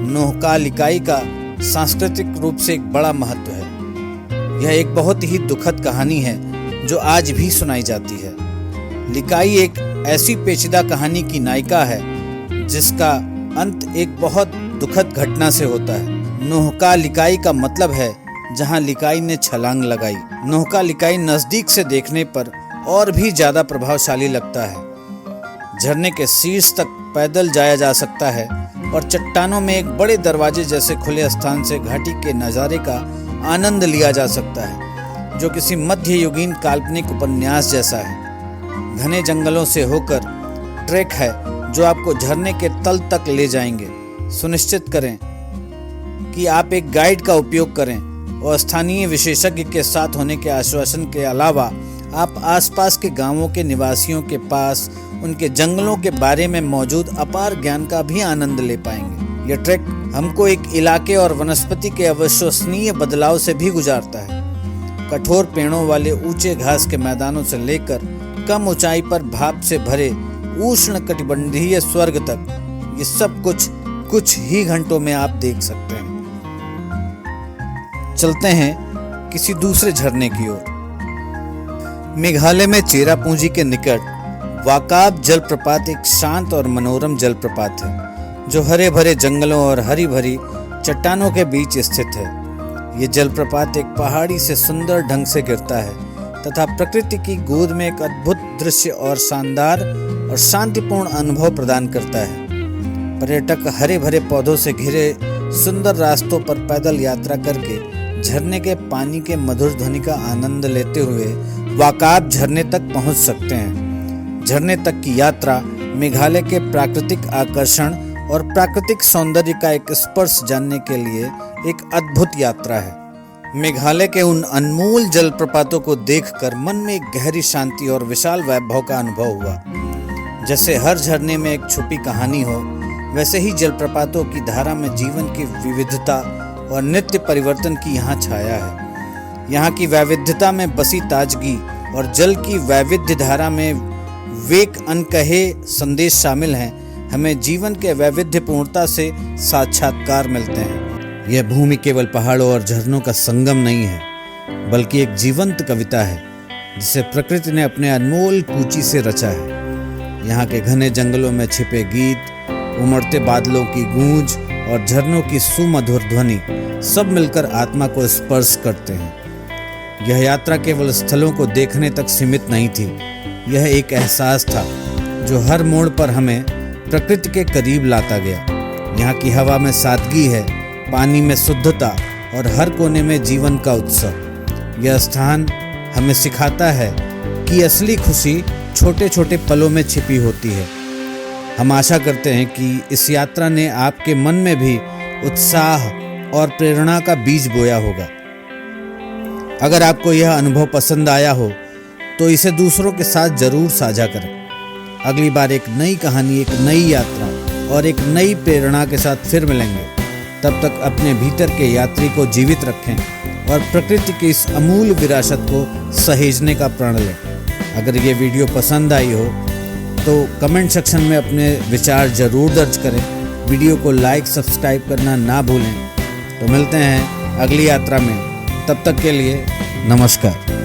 नोहकालिकाई का सांस्कृतिक रूप से एक बड़ा महत्व है। यह एक बहुत ही दुखद कहानी है जो आज भी सुनाई जाती है। लिकाई एक ऐसी पेचीदा कहानी की नायिका है जिसका अंत एक बहुत दुखद घटना से होता है। नोहकालिकाई का मतलब है जहां लिकाई ने छलांग लगाई। नोहकालिकाई नजदीक से देखने पर और भी ज्यादा प्रभावशाली लगता है। झरने के शीर्ष तक पैदल जाया जा सकता है और चट्टानों में एक बड़े दरवाजे जैसे खुले स्थान से घाटी के नज़ारे का आनंद लिया जा सकता है, जो किसी मध्ययुगीन काल्पनिक उपन्यास जैसा है। घने जंगलों से होकर ट्रैक है जो आपको झरने के तल तक ले जाएंगे। सुनिश्चित करें कि आप एक गाइड का उपयोग करें और स्थानीय विशेषज्ञ के साथ होने के आश्वासन के अलावा आप आसपास के गांवों के निवासियों के पास उनके जंगलों के बारे में मौजूद अपार ज्ञान का भी आनंद ले पाएंगे। यह ट्रैक हमको एक इलाके और वनस्पति के अविश्वसनीय बदलाव से भी गुजारता है। कठोर पेड़ों वाले ऊंचे घास के मैदानों से लेकर कम ऊंचाई पर भाप से भरे उष्णकटिबंधीय स्वर्ग तक, ये सब कुछ ही घंटों में आप देख सकते हैं। चलते हैं किसी दूसरे झरने की ओर। मेघालय में चेरापूंजी के निकट वाकाब जलप्रपात एक शांत और मनोरम जलप्रपात है जो हरे भरे जंगलों और हरी भरी चट्टानों के बीच स्थित है। ये जलप्रपात एक पहाड़ी से सुंदर ढंग से गिरता है तथा प्रकृति की गोद में एक अद्भुत दृश्य और शानदार और शांतिपूर्ण अनुभव प्रदान करता है। पर्यटक हरे भरे पौधों से घिरे सुंदर रास्तों पर पैदल यात्रा करके झरने के पानी के मधुर ध्वनि का आनंद लेते हुए वाकाब झरने तक पहुंच सकते हैं। झरने तक की यात्रा मेघालय के प्राकृतिक आकर्षण और प्राकृतिक सौंदर्य का एक स्पर्श जानने के लिए एक अद्भुत यात्रा है। मेघालय के उन अनमोल जलप्रपातों को देखकर मन में एक गहरी शांति और विशाल वैभव का अनुभव हुआ। जैसे हर झरने में एक छुपी कहानी हो, वैसे ही जलप्रपातों की धारा में जीवन की विविधता और नित्य परिवर्तन की यहाँ छाया है। यहाँ की वैविध्यता में बसी ताजगी और जल की वैविध्य धारा में वेक अनकहे संदेश शामिल हैं। हमें जीवन के वैविध्यपूर्णता से साक्षात्कार मिलते हैं। यह भूमि केवल पहाड़ों और झरनों का संगम नहीं है, बल्कि एक जीवंत कविता है जिसे प्रकृति ने अपने अनमोल कूची से रचा है। यहाँ के घने जंगलों में छिपे गीत, उमड़ते बादलों की गूंज और झरनों की सुमधुर ध्वनि सब मिलकर आत्मा को स्पर्श करते हैं। यह यात्रा केवल स्थलों को देखने तक सीमित नहीं थी, यह एक एहसास था जो हर मोड़ पर हमें प्रकृति के करीब लाता गया। यहाँ की हवा में सादगी है, पानी में शुद्धता और हर कोने में जीवन का उत्सव। यह स्थान हमें सिखाता है कि असली खुशी छोटे छोटे पलों में छिपी होती है। हम आशा करते हैं कि इस यात्रा ने आपके मन में भी उत्साह और प्रेरणा का बीज बोया होगा। अगर आपको यह अनुभव पसंद आया हो तो इसे दूसरों के साथ जरूर साझा करें। अगली बार एक नई कहानी, एक नई यात्रा और एक नई प्रेरणा के साथ फिर मिलेंगे। तब तक अपने भीतर के यात्री को जीवित रखें और प्रकृति की इस अमूल्य विरासत को सहेजने का प्रण लें। अगर ये वीडियो पसंद आई हो तो कमेंट सेक्शन में अपने विचार जरूर दर्ज करें। वीडियो को लाइक, सब्सक्राइब करना ना भूलें। तो मिलते हैं अगली यात्रा में, तब तक के लिए नमस्कार।